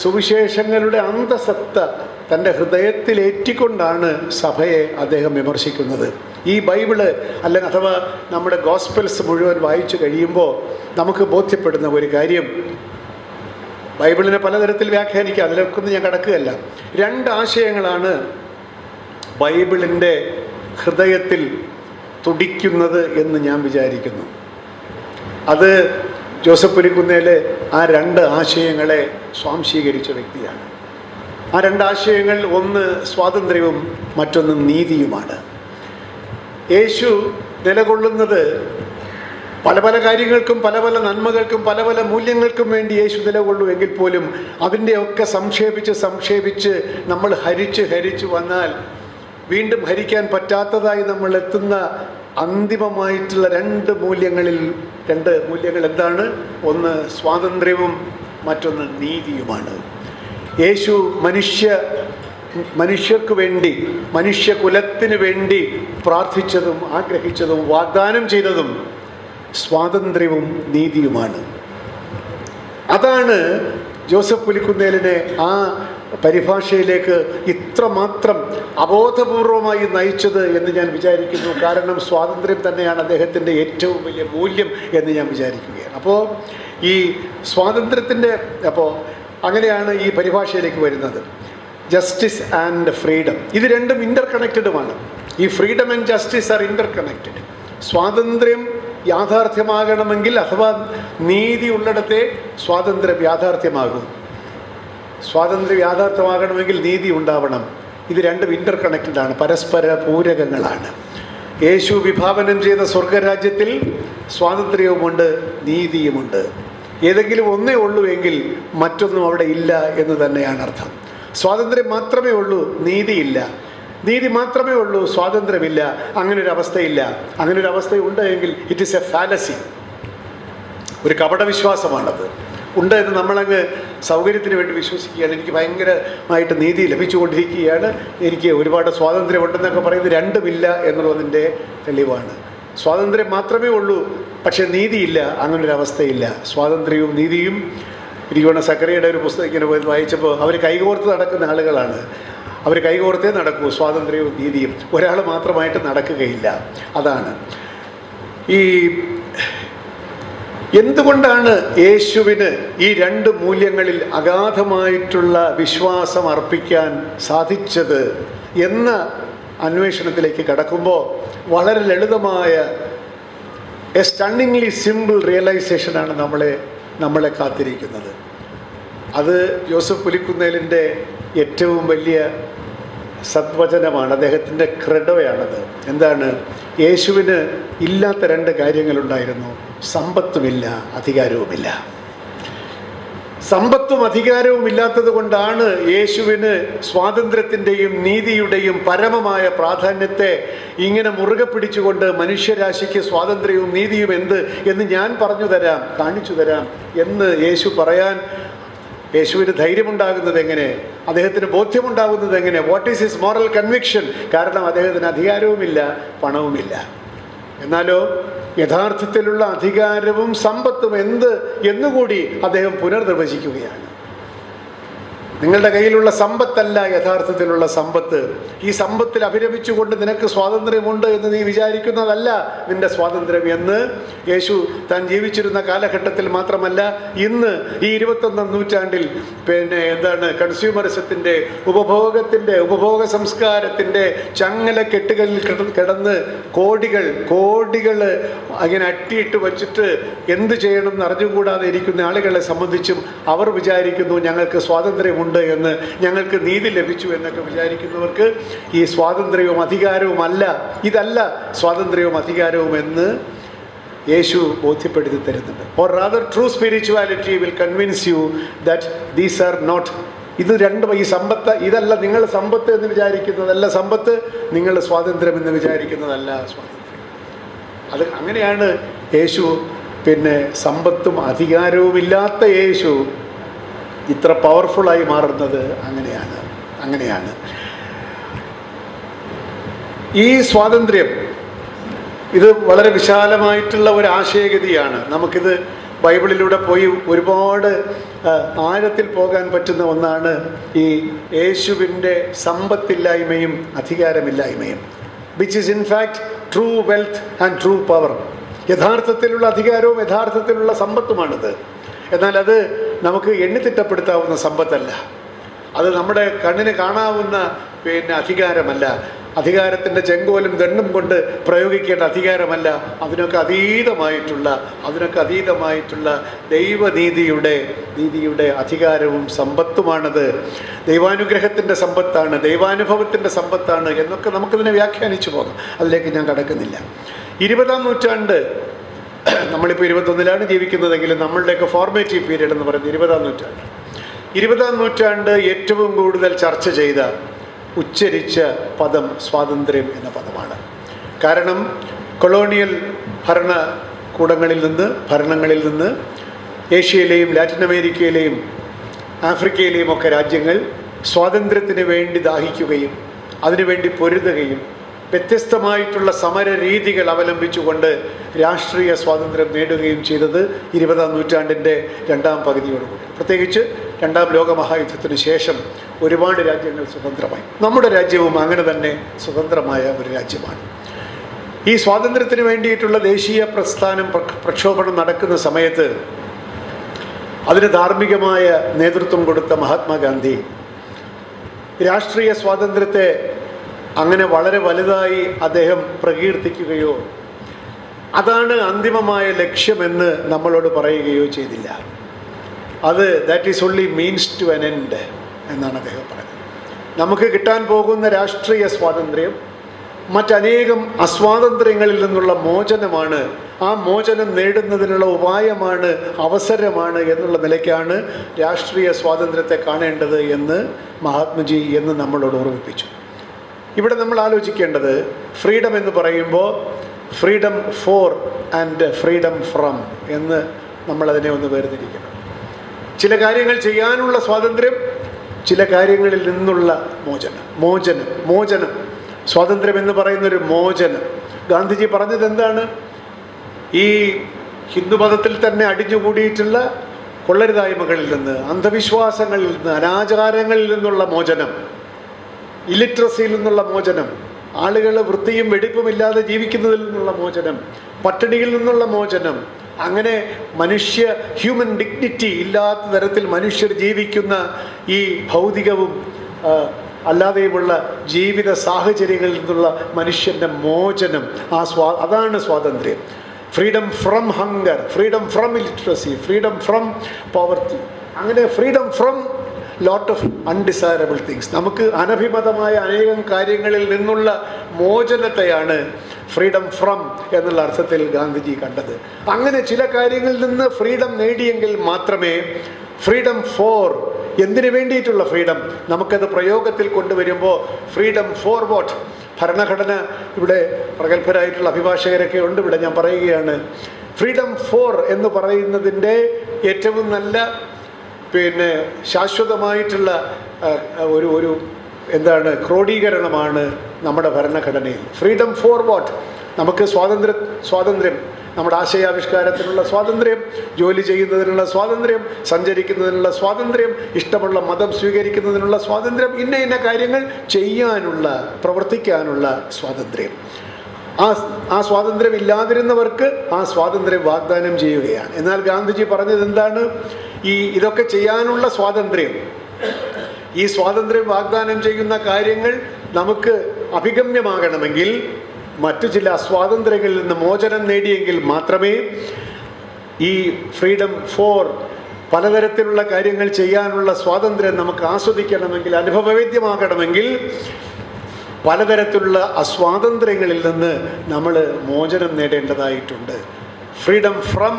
സുവിശേഷങ്ങളുടെ അന്തസത്ത തൻ്റെ ഹൃദയത്തിലേറ്റിക്കൊണ്ടാണ് സഭയെ അദ്ദേഹം വിമർശിക്കുന്നത്. ഈ ബൈബിള് അഥവാ നമ്മുടെ ഗോസ്പൽസ് മുഴുവൻ വായിച്ചു കഴിയുമ്പോൾ നമുക്ക് ബോധ്യപ്പെടുന്ന ഒരു കാര്യം, ബൈബിളിനെ പലതരത്തിൽ വ്യാഖ്യാനിക്കുക, അതിലേക്കൊന്നും ഞാൻ കടക്കുകയല്ല. 2 ആശയങ്ങളാണ് ബൈബിളിൻ്റെ ഹൃദയത്തിൽ തുടിക്കുന്നത് എന്ന് ഞാൻ വിചാരിക്കുന്നു. അത് ജോസഫ് പുലിക്കുന്നേൽ ആ 2 ആശയങ്ങളെ സ്വാംശീകരിച്ച വ്യക്തിയാണ്. ആ 2 ആശയങ്ങൾ, ഒന്ന് സ്വാതന്ത്ര്യവും മറ്റൊന്ന് നീതിയുമാണ്. യേശു നിലകൊള്ളുന്നത് പല പല കാര്യങ്ങൾക്കും, പല പല നന്മകൾക്കും, പല പല മൂല്യങ്ങൾക്കും വേണ്ടി യേശു നിലകൊള്ളൂ എങ്കിൽ പോലും അതിൻ്റെയൊക്കെ സംക്ഷേപിച്ച് നമ്മൾ ഹരിച്ച് വന്നാൽ വീണ്ടും ഹരിക്കാൻ പറ്റാത്തതായി നമ്മൾ എത്തുന്ന അന്തിമമായിട്ടുള്ള 2 മൂല്യങ്ങൾ എന്താണ്? ഒന്ന് സ്വാതന്ത്ര്യവും മറ്റൊന്ന് നീതിയുമാണ്. യേശു മനുഷ്യർക്ക് വേണ്ടി, മനുഷ്യകുലത്തിന് വേണ്ടി പ്രാർത്ഥിച്ചതും ആഗ്രഹിച്ചതും വാഗ്ദാനം ചെയ്തതും സ്വാതന്ത്ര്യവും നീതിയുമാണ്. അതാണ് ജോസഫ് പുലിക്കുന്നേലിനെ ആ പരിഭാഷയിലേക്ക് ഇത്രമാത്രം അബോധപൂർവമായി നയിച്ചത് എന്ന് ഞാൻ വിചാരിക്കുന്നു. കാരണം സ്വാതന്ത്ര്യം തന്നെയാണ് അദ്ദേഹത്തിൻ്റെ ഏറ്റവും വലിയ മൂല്യം എന്ന് ഞാൻ വിചാരിക്കുകയാണ്. അപ്പോൾ ഈ സ്വാതന്ത്ര്യത്തിൻ്റെ അങ്ങനെയാണ് ഈ പരിഭാഷയിലേക്ക് വരുന്നത്. ജസ്റ്റിസ് ആൻഡ് ഫ്രീഡം, ഇത് രണ്ടും ഇൻ്റർകണക്റ്റഡുമാണ്. ഈ freedom and justice are interconnected. സ്വാതന്ത്ര്യം യാഥാർത്ഥ്യമാകണമെങ്കിൽ, അഥവാ നീതി ഉള്ളിടത്തെ സ്വാതന്ത്ര്യം യാഥാർത്ഥ്യമാകും. സ്വാതന്ത്ര്യം യാഥാർത്ഥ്യമാകണമെങ്കിൽ നീതി ഉണ്ടാവണം. ഇത് രണ്ടും ഇൻ്റർകണക്റ്റഡാണ്, പരസ്പര പൂരകങ്ങളാണ്. യേശു വിഭാവനം ചെയ്ത സ്വർഗരാജ്യത്തിൽ സ്വാതന്ത്ര്യവുമുണ്ട്, നീതിയുമുണ്ട്. ഏതെങ്കിലും ഒന്നേ ഉള്ളൂ എങ്കിൽ മറ്റൊന്നും അവിടെ ഇല്ല എന്ന് തന്നെയാണ് അർത്ഥം. സ്വാതന്ത്ര്യം മാത്രമേ ഉള്ളൂ, നീതിയില്ല. നീതി മാത്രമേ ഉള്ളൂ, സ്വാതന്ത്ര്യമില്ല. അങ്ങനൊരു അവസ്ഥയില്ല. അങ്ങനൊരു അവസ്ഥയുണ്ട് എങ്കിൽ ഇറ്റ് ഈസ് എ ഫാലസി, ഒരു കപടവിശ്വാസമാണത്. ഉണ്ട് എന്ന് നമ്മളങ്ങ് സൗകര്യത്തിന് വേണ്ടി വിശ്വസിക്കുകയാണ്. എനിക്ക് ഭയങ്കരമായിട്ട് നീതി ലഭിച്ചുകൊണ്ടിരിക്കുകയാണ്, എനിക്ക് ഒരുപാട് സ്വാതന്ത്ര്യമുണ്ടെന്നൊക്കെ പറയുന്നത് രണ്ടുമില്ല എന്നുള്ളതിൻ്റെ തെളിവാണ്. സ്വാതന്ത്ര്യം മാത്രമേ ഉള്ളൂ, പക്ഷേ നീതിയില്ല. അങ്ങനൊരവസ്ഥയില്ല. സ്വാതന്ത്ര്യവും നീതിയും ഇരിക്കുന്ന സക്കറിയുടെ ഒരു പുസ്തകം ഇങ്ങനെ പോയി വായിച്ചപ്പോൾ അവർ കൈകോർത്ത് നടക്കുന്ന ആളുകളാണ്. അവർ കൈകോർത്തേ നടക്കൂ, സ്വാതന്ത്ര്യവും നീതിയും. ഒരാൾ മാത്രമായിട്ട് നടക്കുകയില്ല. അതാണ് എന്തുകൊണ്ടാണ് യേശുവിന് ഈ 2 മൂല്യങ്ങളിൽ അഗാധമായിട്ടുള്ള വിശ്വാസം അർപ്പിക്കാൻ സാധിച്ചത് എന്ന അന്വേഷണത്തിലേക്ക് കടക്കുമ്പോൾ വളരെ ലളിതമായ എ സ്റ്റണ്ണിംഗ്ലി സിമ്പിൾ റിയലൈസേഷനാണ് നമ്മളെ കാത്തിരിക്കുന്നത്. അത് ജോസഫ് പുലിക്കുന്നേലിൻ്റെ ഏറ്റവും വലിയ സദ്വചനമാണ്, അദ്ദേഹത്തിൻ്റെ ക്രെഡോയാണത്. എന്താണ്? യേശുവിന് ഇല്ലാത്ത 2 കാര്യങ്ങളുണ്ടായിരുന്നു. സമ്പത്തുമില്ല, അധികാരവുമില്ല. സമ്പത്തും അധികാരവും ഇല്ലാത്തത് കൊണ്ടാണ് യേശുവിന് സ്വാതന്ത്ര്യത്തിൻ്റെയും നീതിയുടെയും പരമമായ പ്രാധാന്യത്തെ ഇങ്ങനെ മുറുകെ പിടിച്ചുകൊണ്ട് മനുഷ്യരാശിക്ക് സ്വാതന്ത്ര്യവും നീതിയും എന്ന് ഞാൻ കാണിച്ചു തരാം എന്ന് യേശു പറയാൻ യേശുവിന് ധൈര്യമുണ്ടാകുന്നത് എങ്ങനെ? അദ്ദേഹത്തിന് ബോധ്യമുണ്ടാകുന്നത് എങ്ങനെ? What is his moral conviction? കാരണം അദ്ദേഹത്തിന് അധികാരവുമില്ല, പണവുമില്ല. എന്നാലോ യഥാർത്ഥത്തിലുള്ള അധികാരവും സമ്പത്തും എന്നുകൂടി അദ്ദേഹം പുനർനിർവചിക്കുകയാണ്. നിങ്ങളുടെ കയ്യിലുള്ള സമ്പത്തല്ല യഥാർത്ഥത്തിലുള്ള സമ്പത്ത്. ഈ സമ്പത്തിൽ അഭിരമിച്ചുകൊണ്ട് നിനക്ക് സ്വാതന്ത്ര്യമുണ്ട് എന്ന് നീ വിചാരിക്കുന്നതല്ല നിന്റെ സ്വാതന്ത്ര്യം എന്ന് യേശു താൻ ജീവിച്ചിരുന്ന കാലഘട്ടത്തിൽ മാത്രമല്ല ഇന്ന് ഈ 21ാം നൂറ്റാണ്ടിൽ കൺസ്യൂമറിസത്തിൻ്റെ ഉപഭോഗ സംസ്കാരത്തിൻ്റെ ചങ്ങല കെട്ടുകളിൽ കിടന്ന് കോടികൾ അങ്ങനെ അട്ടിയിട്ട് വച്ചിട്ട് എന്ത് ചെയ്യണം എന്ന് അറിഞ്ഞുകൂടാതെ ഇരിക്കുന്ന ആളുകളെ സംബന്ധിച്ചും അവർ വിചാരിക്കുന്നു ഞങ്ങൾക്ക് സ്വാതന്ത്ര്യമുണ്ട് എന്ന്, ഞങ്ങൾക്ക് നീതി ലഭിച്ചു എന്നൊക്കെ വിചാരിക്കുന്നവർക്ക് ഈ സ്വാതന്ത്ര്യവും അധികാരവും ഇതല്ല സ്വാതന്ത്ര്യവും അധികാരവും എന്ന് യേശു ബോധ്യപ്പെടുത്തി തരുന്നുണ്ട്. Or rather true spirituality will convince you that these are not, ഇത് രണ്ടും, ഈ സമ്പത്ത് ഇതല്ല നിങ്ങൾ സമ്പത്ത് എന്ന് വിചാരിക്കുന്നതല്ല സമ്പത്ത്, നിങ്ങൾ സ്വാതന്ത്ര്യം എന്ന് വിചാരിക്കുന്നതല്ല സ്വാതന്ത്ര്യം. അത് അങ്ങനെയാണ് യേശു സമ്പത്തും അധികാരവും ഇല്ലാത്ത യേശു ഇത്ര പവർഫുള്ളായി മാറുന്നത്. അങ്ങനെയാണ് ഈ സ്വാതന്ത്ര്യം. ഇത് വളരെ വിശാലമായിട്ടുള്ള ഒരു ആശയഗതിയാണ്. നമുക്കിത് ബൈബിളിലൂടെ പോയി ഒരുപാട് ആഴത്തിൽ പോകാൻ പറ്റുന്ന ഒന്നാണ് ഈ യേശുവിൻ്റെ സമ്പത്തില്ലായ്മയും അധികാരമില്ലായ്മയും, which is in fact true wealth and true power. യഥാർത്ഥത്തിലുള്ള അധികാരവും യഥാർത്ഥത്തിലുള്ള സമ്പത്തുമാണിത്. എന്നാൽ അത് നമുക്ക് എണ്ണിത്തിട്ടപ്പെടുത്താവുന്ന സമ്പത്തല്ല, അത് നമ്മുടെ കണ്ണിന് കാണാവുന്ന അധികാരമല്ല, അധികാരത്തിൻ്റെ ചെങ്കോലും ദണ്ഡും കൊണ്ട് പ്രയോഗിക്കേണ്ട അധികാരമല്ല. അതിനൊക്കെ അതീതമായിട്ടുള്ള ദൈവനീതിയുടെ അധികാരവും സമ്പത്തുമാണത്. ദൈവാനുഗ്രഹത്തിൻ്റെ സമ്പത്താണ്, ദൈവാനുഭവത്തിൻ്റെ സമ്പത്താണ് എന്നൊക്കെ നമുക്കിതിനെ വ്യാഖ്യാനിച്ചു പോകാം. അതിലേക്ക് ഞാൻ കടക്കുന്നില്ല. 20ാം നൂറ്റാണ്ട്, നമ്മളിപ്പോൾ 21ലാണ് ജീവിക്കുന്നതെങ്കിലും നമ്മളുടെയൊക്കെ ഫോർമേറ്റീവ് പീരീഡ് എന്ന് പറയുന്നത് 20ാം നൂറ്റാണ്ട് ഏറ്റവും കൂടുതൽ ചർച്ച ചെയ്ത, ഉച്ചരിച്ച പദം സ്വാതന്ത്ര്യം എന്ന പദമാണ്. കാരണം കൊളോണിയൽ ഭരണങ്ങളിൽ നിന്ന് ഏഷ്യയിലെയും ലാറ്റിൻ അമേരിക്കയിലെയും ആഫ്രിക്കയിലെയും ഒക്കെ രാജ്യങ്ങൾ സ്വാതന്ത്ര്യത്തിന് വേണ്ടി ദാഹിക്കുകയും അതിനുവേണ്ടി പൊരുതുകയും വ്യത്യസ്തമായിട്ടുള്ള സമര രീതികൾ അവലംബിച്ചുകൊണ്ട് രാഷ്ട്രീയ സ്വാതന്ത്ര്യം നേടുകയും ചെയ്തത് 20ാം നൂറ്റാണ്ടിൻ്റെ രണ്ടാം പകുതിയോടുകൂടി. പ്രത്യേകിച്ച് രണ്ടാം ലോകമഹായുദ്ധത്തിന് ശേഷം ഒരുപാട് രാജ്യങ്ങൾ സ്വതന്ത്രമായി. നമ്മുടെ രാജ്യവും അങ്ങനെ തന്നെ സ്വതന്ത്രമായ ഒരു രാജ്യമാണ്. ഈ സ്വാതന്ത്ര്യത്തിന് വേണ്ടിയിട്ടുള്ള ദേശീയ പ്രക്ഷോഭണം നടക്കുന്ന സമയത്ത് അതിന് ധാർമ്മികമായ നേതൃത്വം കൊടുത്ത മഹാത്മാഗാന്ധി രാഷ്ട്രീയ സ്വാതന്ത്ര്യത്തെ അങ്ങനെ വളരെ വലുതായി അദ്ദേഹം പ്രകീർത്തിക്കുകയോ അതാണ് അന്തിമമായ ലക്ഷ്യമെന്ന് നമ്മളോട് പറയുകയോ ചെയ്തില്ല. That is only means to an end എന്നാണ് അദ്ദേഹം പറഞ്ഞത്. നമുക്ക് കിട്ടാൻ പോകുന്ന രാഷ്ട്രീയ സ്വാതന്ത്ര്യം മറ്റനേകം അസ്വാതന്ത്ര്യങ്ങളിൽ നിന്നുള്ള മോചനമാണ്. ആ മോചനം നേടുന്നതിനുള്ള ഉപായമാണ്, അവസരമാണ് എന്നുള്ള നിലയ്ക്കാണ് രാഷ്ട്രീയ സ്വാതന്ത്ര്യത്തെ കാണേണ്ടത് എന്ന് മഹാത്മജി എന്ന് നമ്മളോട് ഓർമ്മിപ്പിച്ചു. ഇവിടെ നമ്മൾ ആലോചിക്കേണ്ടത് ഫ്രീഡം എന്ന് പറയുമ്പോൾ freedom for and freedom from എന്ന് നമ്മളതിനെ ഒന്ന് വേർതിരിക്കണം. ചില കാര്യങ്ങൾ ചെയ്യാനുള്ള സ്വാതന്ത്ര്യം, ചില കാര്യങ്ങളിൽ നിന്നുള്ള മോചനം. സ്വാതന്ത്ര്യം എന്ന് പറയുന്നൊരു മോചനം. ഗാന്ധിജി പറഞ്ഞത് എന്താണ്? ഈ ഹിന്ദുമതത്തിൽ തന്നെ അടിഞ്ഞുകൂടിയിട്ടുള്ള കൊള്ളരുതായ്മകളിൽ നിന്ന്, അന്ധവിശ്വാസങ്ങളിൽ നിന്ന്, അനാചാരങ്ങളിൽ നിന്നുള്ള മോചനം, ഇലിറ്ററസിയിൽ നിന്നുള്ള മോചനം, ആളുകൾ വൃത്തിയും വെടിപ്പുമില്ലാതെ ജീവിക്കുന്നതിൽ നിന്നുള്ള മോചനം, പട്ടിണിയിൽ നിന്നുള്ള മോചനം, അങ്ങനെ ഹ്യൂമൻ ഡിഗ്നിറ്റി ഇല്ലാത്ത തരത്തിൽ മനുഷ്യർ ജീവിക്കുന്ന ഈ ഭൗതികവും അല്ലാതെയുമുള്ള ജീവിത സാഹചര്യങ്ങളിൽ നിന്നുള്ള മനുഷ്യൻ്റെ മോചനം, അതാണ് സ്വാതന്ത്ര്യം. Freedom from hunger, freedom from illiteracy, freedom from poverty, അങ്ങനെ freedom from lot of undesirable things. നമുക്ക് അനഭിമതമായ അനേകം കാര്യങ്ങളിൽ നിന്നുള്ള മോചനത്തെയാണ് ഫ്രീഡം ഫ്രം എന്നുള്ള അർത്ഥത്തിൽ ഗാന്ധിജി കണ്ടത്. അങ്ങനെ ചില കാര്യങ്ങളിൽ നിന്ന് ഫ്രീഡം നേടിയെങ്കിൽ മാത്രമേ ഫ്രീഡം ഫോർ, എന്തിനു വേണ്ടിയിട്ടുള്ള ഫ്രീഡം, നമുക്കത് പ്രയോഗത്തിൽ കൊണ്ടുവരുമ്പോൾ ഫ്രീഡം ഫോർ വാട്ട്? ഭരണഘടന, ഇവിടെ പ്രഗത്ഭരായിട്ടുള്ള അഭിഭാഷകരൊക്കെ ഉണ്ട്, ഇവിടെ ഞാൻ പറയുകയാണ്, ഫ്രീഡം ഫോർ എന്ന് പറയുന്നതിൻ്റെ ഏറ്റവും നല്ല ശാശ്വതമായിട്ടുള്ള ഒരു ക്രോഡീകരണമാണ് നമ്മുടെ ഭരണഘടനയിൽ. Freedom for what? നമുക്ക് സ്വാതന്ത്ര്യം, നമ്മുടെ ആശയാവിഷ്കാരത്തിനുള്ള സ്വാതന്ത്ര്യം, ജോലി ചെയ്യുന്നതിനുള്ള സ്വാതന്ത്ര്യം, സഞ്ചരിക്കുന്നതിനുള്ള സ്വാതന്ത്ര്യം, ഇഷ്ടമുള്ള മതം സ്വീകരിക്കുന്നതിനുള്ള സ്വാതന്ത്ര്യം, ഇന്ന കാര്യങ്ങൾ ചെയ്യാനുള്ള, പ്രവർത്തിക്കാനുള്ള സ്വാതന്ത്ര്യം. ആ സ്വാതന്ത്ര്യം ഇല്ലാതിരുന്നവർക്ക് ആ സ്വാതന്ത്ര്യം വാഗ്ദാനം ചെയ്യുകയാണ്. എന്നാൽ ഗാന്ധിജി പറഞ്ഞത് എന്താണ്? ഇതൊക്കെ ചെയ്യാനുള്ള സ്വാതന്ത്ര്യം, ഈ സ്വാതന്ത്ര്യം വാഗ്ദാനം ചെയ്യുന്ന കാര്യങ്ങൾ നമുക്ക് അഭിഗമ്യമാകണമെങ്കിൽ മറ്റു ചില സ്വാതന്ത്ര്യങ്ങളിൽ നിന്ന് മോചനം നേടിയെങ്കിൽ മാത്രമേ ഈ ഫ്രീഡം ഫോർ പലതരത്തിലുള്ള കാര്യങ്ങൾ ചെയ്യാനുള്ള സ്വാതന്ത്ര്യം നമുക്ക് ആസ്വദിക്കണമെങ്കിൽ, അനുഭവവേദ്യമാകണമെങ്കിൽ പലതരത്തിലുള്ള അസ്വാതന്ത്ര്യങ്ങളിൽ നിന്ന് നമ്മൾ മോചനം നേടേണ്ടതായിട്ടുണ്ട്. Freedom from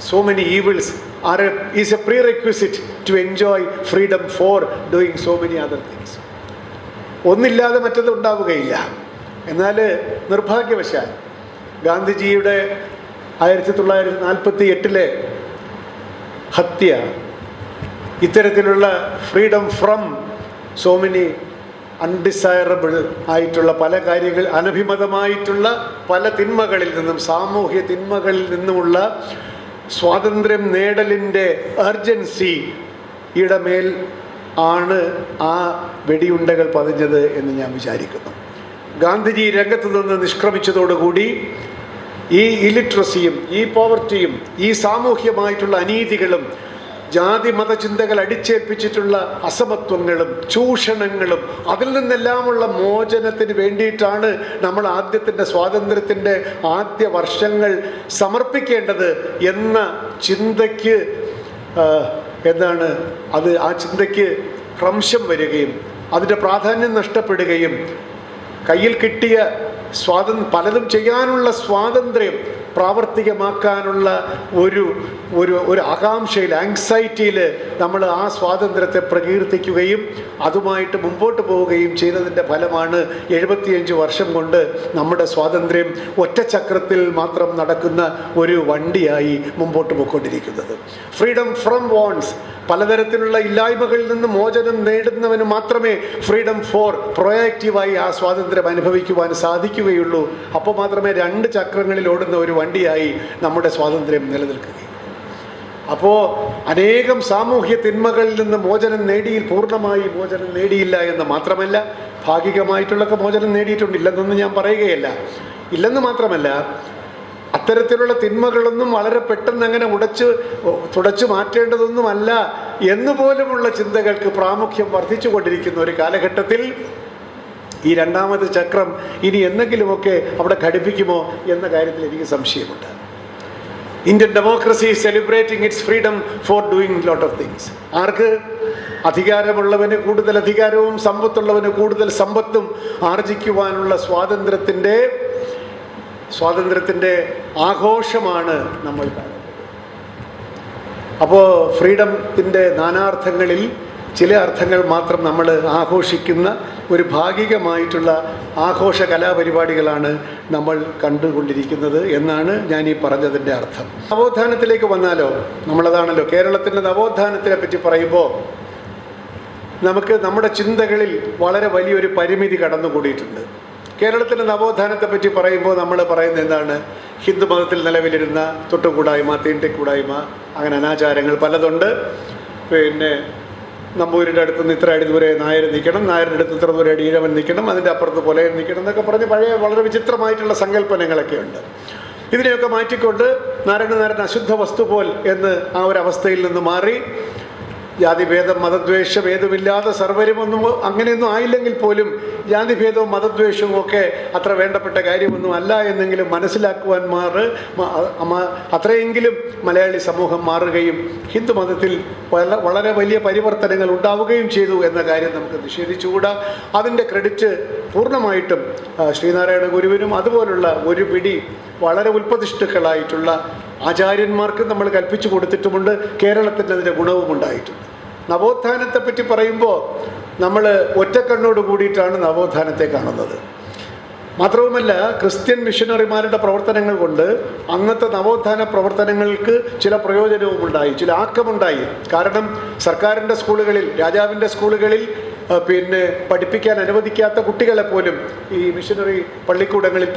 so many evils is a prerequisite to enjoy freedom for doing so many other things. ഒന്നില്ലാതെ മറ്റത് ഉണ്ടാവുകയില്ല. എന്നാൽ നിർഭാഗ്യവശാൽ ഗാന്ധിജിയുടെ 1948 ഹത്യ ഇത്തരത്തിലുള്ള freedom from so many undesirable ആയിട്ടുള്ള പല കാര്യങ്ങൾ, അനഭിമതമായിട്ടുള്ള പല തിന്മകളിൽ നിന്നും, സാമൂഹ്യ തിന്മകളിൽ നിന്നുമുള്ള സ്വാതന്ത്ര്യം നേടലിൻ്റെ അർജൻസിയുടെ മേൽ ആണ് ആ വെടിയുണ്ടകൾ പതിഞ്ഞത് എന്ന് ഞാൻ വിചാരിക്കുന്നു. ഗാന്ധിജി രംഗത്ത് നിന്ന് നിഷ്ക്രമിച്ചതോടുകൂടി ഈ ഇലിറ്ററസിയും ഈ പോവർട്ടിയും ഈ സാമൂഹ്യമായിട്ടുള്ള അനീതികളും ജാതി മതചിന്തകൾ അടിച്ചേൽപ്പിച്ചിട്ടുള്ള അസമത്വങ്ങളും ചൂഷണങ്ങളും അതിൽ നിന്നെല്ലാമുള്ള മോചനത്തിന് വേണ്ടിയിട്ടാണ് നമ്മൾ സ്വാതന്ത്ര്യത്തിൻ്റെ ആദ്യ വർഷങ്ങൾ സമർപ്പിക്കേണ്ടത് എന്ന ചിന്തയ്ക്ക് ആ ചിന്തയ്ക്ക് ഭ്രംശം വരികയും അതിൻ്റെ പ്രാധാന്യം നഷ്ടപ്പെടുകയും കയ്യിൽ കിട്ടിയ പലതും ചെയ്യാനുള്ള സ്വാതന്ത്ര്യം പ്രാവർത്തികമാക്കാനുള്ള ഒരു ആകാംക്ഷയിൽ, ആങ്സൈറ്റിയിൽ നമ്മൾ ആ സ്വാതന്ത്ര്യത്തെ പ്രകീർത്തിക്കുകയും അതുമായിട്ട് മുമ്പോട്ട് പോവുകയും ചെയ്തതിൻ്റെ ഫലമാണ് 75 വർഷം കൊണ്ട് നമ്മുടെ സ്വാതന്ത്ര്യം ഒറ്റച്ചക്രത്തിൽ മാത്രം നടക്കുന്ന ഒരു വണ്ടിയായി മുമ്പോട്ട് പോയിക്കൊണ്ടിരിക്കുന്നത്. ഫ്രീഡം ഫ്രം വോൺസ്, പലതരത്തിലുള്ള ഇല്ലായ്മകളിൽ നിന്ന് മോചനം നേടുന്നവന് മാത്രമേ ഫ്രീഡം ഫോർ പ്രൊയാക്റ്റീവായി ആ സ്വാതന്ത്ര്യം അനുഭവിക്കുവാൻ സാധിക്കുകയുള്ളൂ. അപ്പോൾ മാത്രമേ 2 ചക്രങ്ങളിൽ ഓടുന്ന ഒരു വണ്ടിയായി നമ്മുടെ സ്വാതന്ത്ര്യം നിലനിൽക്കുകയും. അപ്പോൾ അനേകം സാമൂഹ്യ തിന്മകളിൽ നിന്ന് പൂർണ്ണമായി മോചനം നേടിയില്ല എന്ന് മാത്രമല്ല, ഭാഗികമായിട്ടുള്ളൊക്കെ മോചനം നേടിയിട്ടുണ്ട്, ഇല്ലെന്നൊന്നും ഞാൻ പറയുകയല്ല. ഇല്ലെന്ന് മാത്രമല്ല, അത്തരത്തിലുള്ള തിന്മകളൊന്നും വളരെ പെട്ടെന്ന് അങ്ങനെ തുടച്ചു മാറ്റേണ്ടതൊന്നുമല്ല എന്നുപോലുമുള്ള ചിന്തകൾക്ക് പ്രാമുഖ്യം വർദ്ധിച്ചു കൊണ്ടിരിക്കുന്ന ഒരു കാലഘട്ടത്തിൽ ഈ 2ാമത്തെ ചക്രം ഇനി എന്തെങ്കിലുമൊക്കെ അവിടെ ഘടിപ്പിക്കുമോ എന്ന കാര്യത്തിൽ എനിക്ക് സംശയമുണ്ട്. Indian democracy celebrating its freedom for doing lot of things. ആർക്ക്? അധികാരമുള്ളവന് കൂടുതൽ അധികാരവും സമ്പത്തുള്ളവന് കൂടുതൽ സമ്പത്തും ആർജിക്കുവാനുള്ള സ്വാതന്ത്ര്യത്തിൻ്റെ ആഘോഷമാണ് നമ്മൾ കാണുന്നത്. അപ്പോൾ ഫ്രീഡത്തിൻ്റെ നാനാർത്ഥങ്ങളിൽ ചില അർത്ഥങ്ങൾ മാത്രം നമ്മൾ ആഘോഷിക്കുന്ന ഒരു ഭാഗികമായിട്ടുള്ള ആഘോഷ കലാപരിപാടികളാണ് നമ്മൾ കണ്ടുകൊണ്ടിരിക്കുന്നത് എന്നാണ് ഞാൻ ഈ പറഞ്ഞതിൻ്റെ അർത്ഥം. നവോത്ഥാനത്തിലേക്ക് വന്നാലോ, നമ്മളതാണല്ലോ കേരളത്തിൻ്റെ നവോത്ഥാനത്തിനെ പറ്റി പറയുമ്പോൾ നമുക്ക് നമ്മുടെ ചിന്തകളിൽ വളരെ വലിയൊരു പരിമിതി കടന്നുകൂടിയിട്ടുണ്ട്. കേരളത്തിൻ്റെ നവോത്ഥാനത്തെ പറ്റി പറയുമ്പോൾ നമ്മൾ പറയുന്നത് എന്താണ്? ഹിന്ദു മതത്തിൽ നിലവിലിരുന്ന തൊട്ടുകൂടായ്മ, തീണ്ടിക്കൂടായ്മ, അങ്ങനെ അനാചാരങ്ങൾ പലതുണ്ട്. പിന്നെ നമ്പൂരിൻ്റെ അടുത്ത് നിന്ന് ഇത്ര അടി ദൂരെ നായർ നിൽക്കണം, നായരുടെ അടുത്ത് ഇത്ര ദൂരെ ഈഴവൻ നിൽക്കണം, അതിൻ്റെ അപ്പുറത്ത് പുലയൻ നിൽക്കണം എന്നൊക്കെ പറഞ്ഞ് പഴയ വളരെ വിചിത്രമായിട്ടുള്ള സങ്കല്പനങ്ങളൊക്കെ ഉണ്ട്. ഇതിനെയൊക്കെ മാറ്റിക്കൊണ്ട് നാരായണ അശുദ്ധ വസ്തു പോൽ എന്ന് ആ ഒരു അവസ്ഥയിൽ നിന്ന് മാറി ജാതിഭേദം മതദ്വേഷഭേദമില്ലാതെ സർവരുമൊന്നും അങ്ങനെയൊന്നും ആയില്ലെങ്കിൽ പോലും ജാതിഭേദവും മതദ്വേഷവും ഒക്കെ അത്ര വേണ്ടപ്പെട്ട കാര്യമൊന്നും അല്ല എന്നെങ്കിലും മനസ്സിലാക്കുവാൻ അത്രയെങ്കിലും മലയാളി സമൂഹം മാറുകയും ഹിന്ദു മതത്തിൽ വളരെ വലിയ പരിവർത്തനങ്ങൾ ഉണ്ടാവുകയും ചെയ്തു എന്ന കാര്യം നമുക്ക് നിഷേധിച്ചുകൂടാ. അതിൻ്റെ ക്രെഡിറ്റ് പൂർണ്ണമായിട്ടും ശ്രീനാരായണ ഗുരുവിനും അതുപോലുള്ള ഒരു പിടി വളരെ ഉൽപ്പതിഷ്ഠുക്കളായിട്ടുള്ള ആചാര്യന്മാർക്ക് നമ്മൾ കൽപ്പിച്ചു കൊടുത്തിട്ടുമുണ്ട്. കേരളത്തിന് അതിൻ്റെ ഗുണവും ഉണ്ടായിട്ടുണ്ട്. നവോത്ഥാനത്തെപ്പറ്റി പറയുമ്പോൾ നമ്മൾ ഒറ്റക്കണ്ണോട് കൂടിയിട്ടാണ് നവോത്ഥാനത്തെ കാണുന്നത്. മാത്രവുമല്ല, ക്രിസ്ത്യൻ മിഷനറിമാരുടെ പ്രവർത്തനങ്ങൾ കൊണ്ട് അന്നത്തെ നവോത്ഥാന പ്രവർത്തനങ്ങൾക്ക് ചില പ്രയോജനവും ഉണ്ടായി, ചില ആക്കമുണ്ടായി. കാരണം സർക്കാരിൻ്റെ സ്കൂളുകളിൽ, രാജാവിൻ്റെ സ്കൂളുകളിൽ പിന്നെ പഠിപ്പിക്കാൻ അനുവദിക്കാത്ത കുട്ടികളെ പോലും ഈ മിഷനറി പള്ളിക്കൂടങ്ങളിൽ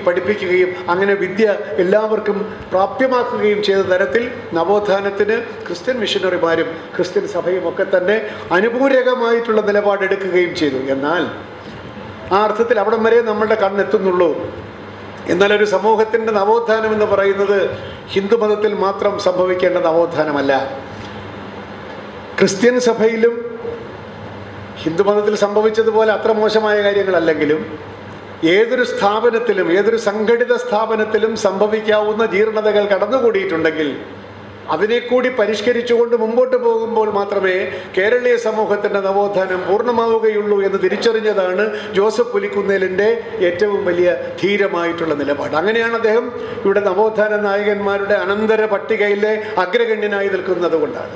പഠിപ്പിക്കുകയും അങ്ങനെ വിദ്യ എല്ലാവർക്കും പ്രാപ്യമാക്കുകയും ചെയ്ത തരത്തിൽ നവോത്ഥാനത്തിന് ക്രിസ്ത്യൻ മിഷനറിമാരും ക്രിസ്ത്യൻ സഭയും ഒക്കെ തന്നെ അനുപൂരകമായിട്ടുള്ള നിലപാടെടുക്കുകയും ചെയ്തു. എന്നാൽ ആ അർത്ഥത്തിൽ അവിടം വരെ നമ്മളുടെ കണ്ണെത്തുന്നുള്ളൂ. എന്നാൽ ഒരു സമൂഹത്തിൻ്റെ നവോത്ഥാനം എന്ന് പറയുന്നത് ഹിന്ദുമതത്തിൽ മാത്രം സംഭവിക്കേണ്ട നവോത്ഥാനമല്ല. ക്രിസ്ത്യൻ സഭയിലും ഹിന്ദുമതത്തിൽ സംഭവിച്ചതുപോലെ അത്ര മോശമായ കാര്യങ്ങളല്ലെങ്കിലും ഏതൊരു സ്ഥാപനത്തിലും ഏതൊരു സംഘടിത സ്ഥാപനത്തിലും സംഭവിക്കാവുന്ന ജീർണതകൾ കടന്നുകൂടിയിട്ടുണ്ടെങ്കിൽ അതിനെ കൂടി പരിഷ്കരിച്ചുകൊണ്ട് മുമ്പോട്ട് പോകുമ്പോൾ മാത്രമേ കേരളീയ സമൂഹത്തിൻ്റെ നവോത്ഥാനം പൂർണ്ണമാവുകയുള്ളൂ എന്ന് തിരിച്ചറിഞ്ഞതാണ് ജോസഫ് പുലിക്കുന്നേലിൻ്റെ ഏറ്റവും വലിയ ധീരമായിട്ടുള്ള നിലപാട്. അങ്ങനെയാണ് അദ്ദേഹം ഇവിടെ നവോത്ഥാന നായകന്മാരുടെ അനന്തര പട്ടികയിലെ അഗ്രഗണ്യനായി നിൽക്കുന്നത് കൊണ്ടാണ്.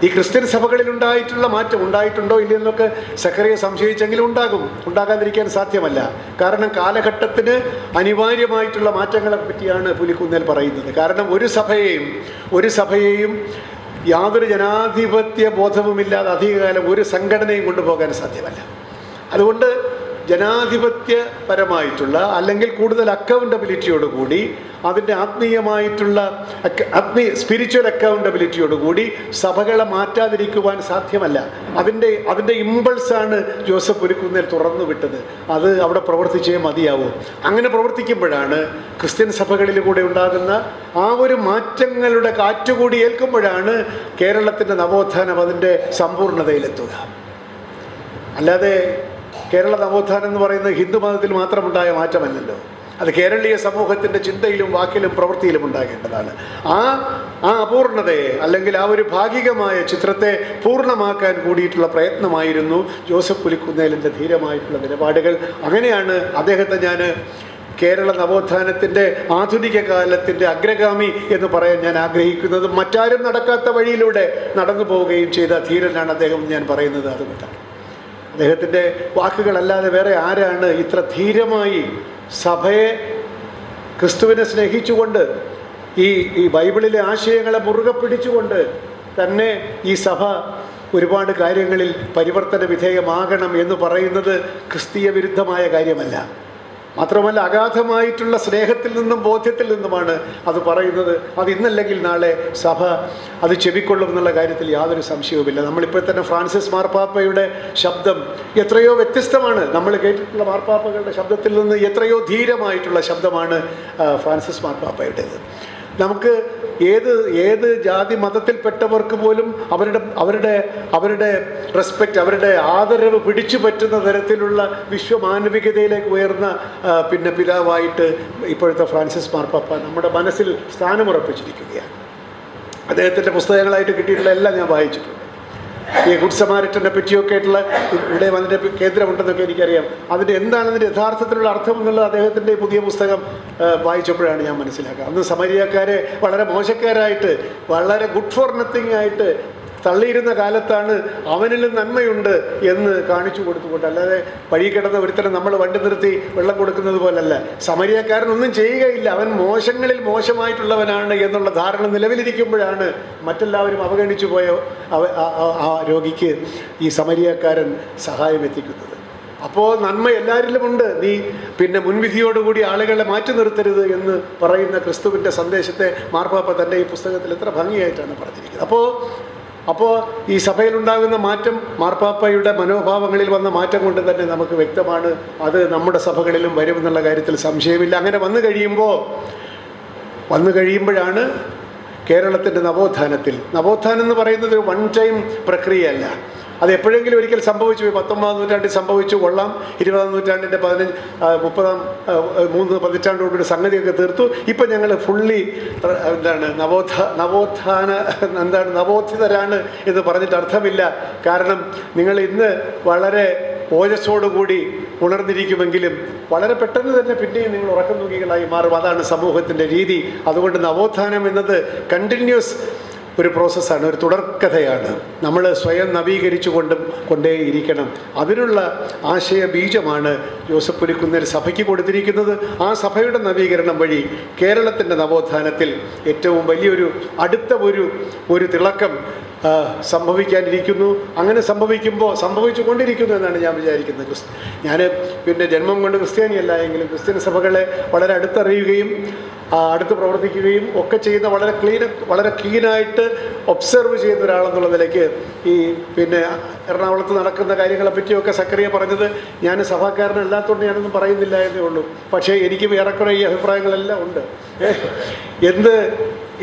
ഈ ക്രിസ്ത്യൻ സഭകളിൽ ഉണ്ടായിട്ടുള്ള മാറ്റം ഉണ്ടായിട്ടുണ്ടോ ഇല്ലെന്നൊക്കെ സക്കറിയ സംശയിച്ചെങ്കിലും ഉണ്ടാകാതിരിക്കാൻ സാധ്യമല്ല. കാരണം കാലഘട്ടത്തിന് അനിവാര്യമായിട്ടുള്ള മാറ്റങ്ങളെ പറ്റിയാണ് പുലിക്കുന്നേൽ പറയുന്നത്. കാരണം ഒരു സഭയെയും യാതൊരു ജനാധിപത്യ ബോധവുമില്ലാതെ അധികകാലം ഒരു സംഘടനയും കൊണ്ടുപോകാൻ സാധ്യമല്ല. അതുകൊണ്ട് ജനാധിപത്യപരമായിട്ടുള്ള അല്ലെങ്കിൽ കൂടുതൽ അക്കൗണ്ടബിലിറ്റിയോടുകൂടി അതിൻ്റെ ആത്മീയമായിട്ടുള്ള സ്പിരിച്വൽ അക്കൗണ്ടബിലിറ്റിയോടുകൂടി സഭകളെ മാറ്റാതിരിക്കുവാൻ സാധ്യമല്ല. അതിൻ്റെ ഇമ്പൾസാണ് ജോസഫ് പുലിക്കുന്നേൽ തുറന്നു വിട്ടത്. അത് അവിടെ പ്രവർത്തിച്ചേ മതിയാവൂ. അങ്ങനെ പ്രവർത്തിക്കുമ്പോഴാണ് ക്രിസ്ത്യൻ സഭകളിൽ കൂടെ ഉണ്ടാകുന്ന ആ ഒരു മാറ്റങ്ങളുടെ കാറ്റുകൂടി ഏൽക്കുമ്പോഴാണ് കേരളത്തിൻ്റെ നവോത്ഥാനം അതിൻ്റെ സമ്പൂർണ്ണതയിലെത്തുക. അല്ലാതെ കേരള നവോത്ഥാനം എന്ന് പറയുന്നത് ഹിന്ദു മതത്തിൽ മാത്രമുണ്ടായ മാറ്റമല്ലല്ലോ. അത് കേരളീയ സമൂഹത്തിൻ്റെ ചിന്തയിലും വാക്കിലും പ്രവൃത്തിയിലും ഉണ്ടാകേണ്ടതാണ്. ആ അപൂർണതയെ അല്ലെങ്കിൽ ആ ഒരു ഭാഗികമായ ചിത്രത്തെ പൂർണ്ണമാക്കാൻ കൂടിയിട്ടുള്ള പ്രയത്നമായിരുന്നു ജോസഫ് പുലിക്കുന്നേലിൻ്റെ ധീരമായിട്ടുള്ള നിലപാടുകൾ. അങ്ങനെയാണ് അദ്ദേഹത്തെ ഞാൻ കേരള നവോത്ഥാനത്തിൻ്റെ ആധുനിക കാലത്തിൻ്റെ അഗ്രഗാമി എന്ന് പറയാൻ ഞാൻ ആഗ്രഹിക്കുന്നത്. മറ്റാരും നടക്കാത്ത വഴിയിലൂടെ നടന്നു പോവുകയും ചെയ്ത ധീരനാണ് അദ്ദേഹം ഞാൻ പറയുന്നത്. അതുകൊണ്ടാണ് അദ്ദേഹത്തിൻ്റെ വാക്കുകളല്ലാതെ വേറെ ആരാണ് ഇത്ര ധീരമായി സഭയെ ക്രിസ്തുവിനെ സ്നേഹിച്ചുകൊണ്ട് ഈ ബൈബിളിലെ ആശയങ്ങളെ മുറുകെ പിടിച്ചുകൊണ്ട് തന്നെ ഈ സഭ ഒരുപാട് കാര്യങ്ങളിൽ പരിവർത്തന വിധേയമാകണം എന്ന് പറയുന്നത് ക്രിസ്തീയ വിരുദ്ധമായ കാര്യമല്ല. മാത്രമല്ല അഗാധമായിട്ടുള്ള സ്നേഹത്തിൽ നിന്നും ബോധ്യത്തിൽ നിന്നുമാണ് അത് പറയുന്നത്. അത് ഇന്നല്ലെങ്കിൽ നാളെ സഭ അത് ചെവിക്കൊള്ളും എന്നുള്ള കാര്യത്തിൽ യാതൊരു സംശയവുമില്ല. നമ്മളിപ്പോൾ തന്നെ ഫ്രാൻസിസ് മാർപ്പാപ്പയുടെ ശബ്ദം എത്രയോ വ്യത്യസ്തമാണ്. നമ്മൾ കേട്ടിട്ടുള്ള മാർപ്പാപ്പകളുടെ ശബ്ദത്തിൽ നിന്ന് എത്രയോ ധീരമായിട്ടുള്ള ശബ്ദമാണ് ഫ്രാൻസിസ് മാർപ്പാപ്പയുടേത്. നമുക്ക് ഏത് ജാതി മതത്തിൽപ്പെട്ടവർക്ക് പോലും അവരുടെ റെസ്പെക്റ്റ്, അവരുടെ ആദരവ് പിടിച്ചു പറ്റുന്ന തരത്തിലുള്ള വിശ്വമാനവികതയിലേക്ക് ഉയർന്ന പിതാവായിട്ട് ഇപ്പോഴത്തെ ഫ്രാൻസിസ് മാർപ്പാപ്പ നമ്മുടെ മനസ്സിൽ സ്ഥാനമുറപ്പിച്ചിരിക്കുകയാണ്. അദ്ദേഹത്തിൻ്റെ പുസ്തകങ്ങളായിട്ട് കിട്ടിയിട്ടുള്ള എല്ലാം ഞാൻ വായിച്ചിട്ടുണ്ട്. ഈ ഗുഡ് സമാരിറ്റനെ പറ്റിയൊക്കെ ആയിട്ടുള്ള ഇവിടെ അതിൻ്റെ കേന്ദ്രമുണ്ടെന്നൊക്കെ എനിക്കറിയാം. അതിൻ്റെ യഥാർത്ഥത്തിലുള്ള അർത്ഥം എന്നുള്ളത് അദ്ദേഹത്തിൻ്റെ പുതിയ പുസ്തകം വായിച്ചപ്പോഴാണ് ഞാൻ മനസ്സിലാക്കുക. അന്ന് സമരിയക്കാരെ വളരെ മോശക്കാരായിട്ട്, വളരെ ഗുഡ് ഫോർ നത്തിങ് ആയിട്ട് തള്ളിയിരുന്ന കാലത്താണ് അവനിലും നന്മയുണ്ട് എന്ന് കാണിച്ചു കൊടുത്തുകൊണ്ട്, അല്ലാതെ വഴി കിടന്ന ഒരുത്തരം നമ്മൾ വണ്ടി നിർത്തി വെള്ളം കൊടുക്കുന്നത് പോലല്ല. സമരിയക്കാരനൊന്നും ചെയ്യുകയില്ല, അവൻ മോശങ്ങളിൽ മോശമായിട്ടുള്ളവനാണ് എന്നുള്ള ധാരണ നിലവിലിരിക്കുമ്പോഴാണ് മറ്റെല്ലാവരും അവഗണിച്ചു പോയ ആ രോഗിക്ക് ഈ സമരിയക്കാരൻ സഹായം എത്തിക്കുന്നത്. അപ്പോൾ നന്മ എല്ലാവരിലുമുണ്ട്, നീ മുൻവിധിയോടുകൂടി ആളുകളെ മാറ്റി നിർത്തരുത് എന്ന് പറയുന്ന ക്രിസ്തുവിൻ്റെ സന്ദേശത്തെ മാർപ്പാപ്പ തൻ്റെ ഈ പുസ്തകത്തിൽ എത്ര ഭംഗിയായിട്ടാണ് പറഞ്ഞിരിക്കുന്നത്. അപ്പോൾ ഈ സഭയിലുണ്ടാകുന്ന മാറ്റം മാർപ്പാപ്പയുടെ മനോഭാവങ്ങളിൽ വന്ന മാറ്റം കൊണ്ട് തന്നെ നമുക്ക് വ്യക്തമാണ്. അത് നമ്മുടെ സഭകളിലും വരുമെന്നുള്ള കാര്യത്തിൽ സംശയമില്ല. അങ്ങനെ വന്നു കഴിയുമ്പോഴാണ് കേരളത്തിൻ്റെ നവോത്ഥാനം എന്ന് പറയുന്നത് ഒരു വൺ ടൈം പ്രക്രിയയല്ല. അത് എപ്പോഴെങ്കിലും ഒരിക്കൽ സംഭവിച്ചു. 19-ാം നൂറ്റാണ്ടിൽ സംഭവിച്ചു കൊള്ളാം. 20-ാം നൂറ്റാണ്ടിൻ്റെ 3 പതിറ്റാണ്ടോടുകൂടി സംഗതിയൊക്കെ തീർത്തു. ഇപ്പം ഞങ്ങൾ ഫുള്ളി നവോത്ഥിതരാണ് എന്ന് പറഞ്ഞിട്ട് അർത്ഥമില്ല. കാരണം നിങ്ങൾ ഇന്ന് വളരെ ഓജസ്സോടുകൂടി ഉണർന്നിരിക്കുമെങ്കിലും വളരെ പെട്ടെന്ന് തന്നെ പിന്നെയും നിങ്ങൾ ഉറക്കം തൂക്കികളായി മാറും. അതാണ് സമൂഹത്തിൻ്റെ രീതി. അതുകൊണ്ട് നവോത്ഥാനം എന്നത് കണ്ടിന്യൂസ് ഒരു പ്രോസസ്സാണ്, ഒരു തുടർക്കഥയാണ്. നമ്മൾ സ്വയം കൊണ്ടേയിരിക്കണം. അതിനുള്ള ആശയ ബീജമാണ് ജോസഫ് പുലിക്കുന്നേൽ സഭയ്ക്ക് കൊടുത്തിരിക്കുന്നത്. ആ സഭയുടെ നവീകരണം വഴി കേരളത്തിൻ്റെ നവോത്ഥാനത്തിൽ ഏറ്റവും വലിയൊരു അടുത്ത ഒരു തിളക്കം സംഭവിക്കാനിരിക്കുന്നു. അങ്ങനെ സംഭവിച്ചു കൊണ്ടിരിക്കുന്നു എന്നാണ് ഞാൻ വിചാരിക്കുന്നത്. ഞാൻ പിന്നെ ജന്മം കൊണ്ട് ക്രിസ്ത്യാനിയല്ല എങ്കിലും ക്രിസ്ത്യൻ സഭകളെ വളരെ അടുത്തറിയുകയും അടുത്ത് പ്രവർത്തിക്കുകയും ഒക്കെ ചെയ്യുന്ന വളരെ ക്ലീനായിട്ട് ഒബ്സർവ് ചെയ്യുന്ന ഒരാളെന്നുള്ള നിലയ്ക്ക് ഈ പിന്നെ എറണാകുളത്ത് നടക്കുന്ന കാര്യങ്ങളെ പറ്റിയൊക്കെ സക്കറിയ പറഞ്ഞത് ഞാൻ സഭാക്കാരനല്ലാത്തതുകൊണ്ട് ഞാനൊന്നും പറയുന്നില്ല എന്നേ ഉള്ളൂ. പക്ഷേ എനിക്കും ഏറെക്കുറെ ഈ അഭിപ്രായങ്ങളെല്ലാം ഉണ്ട്.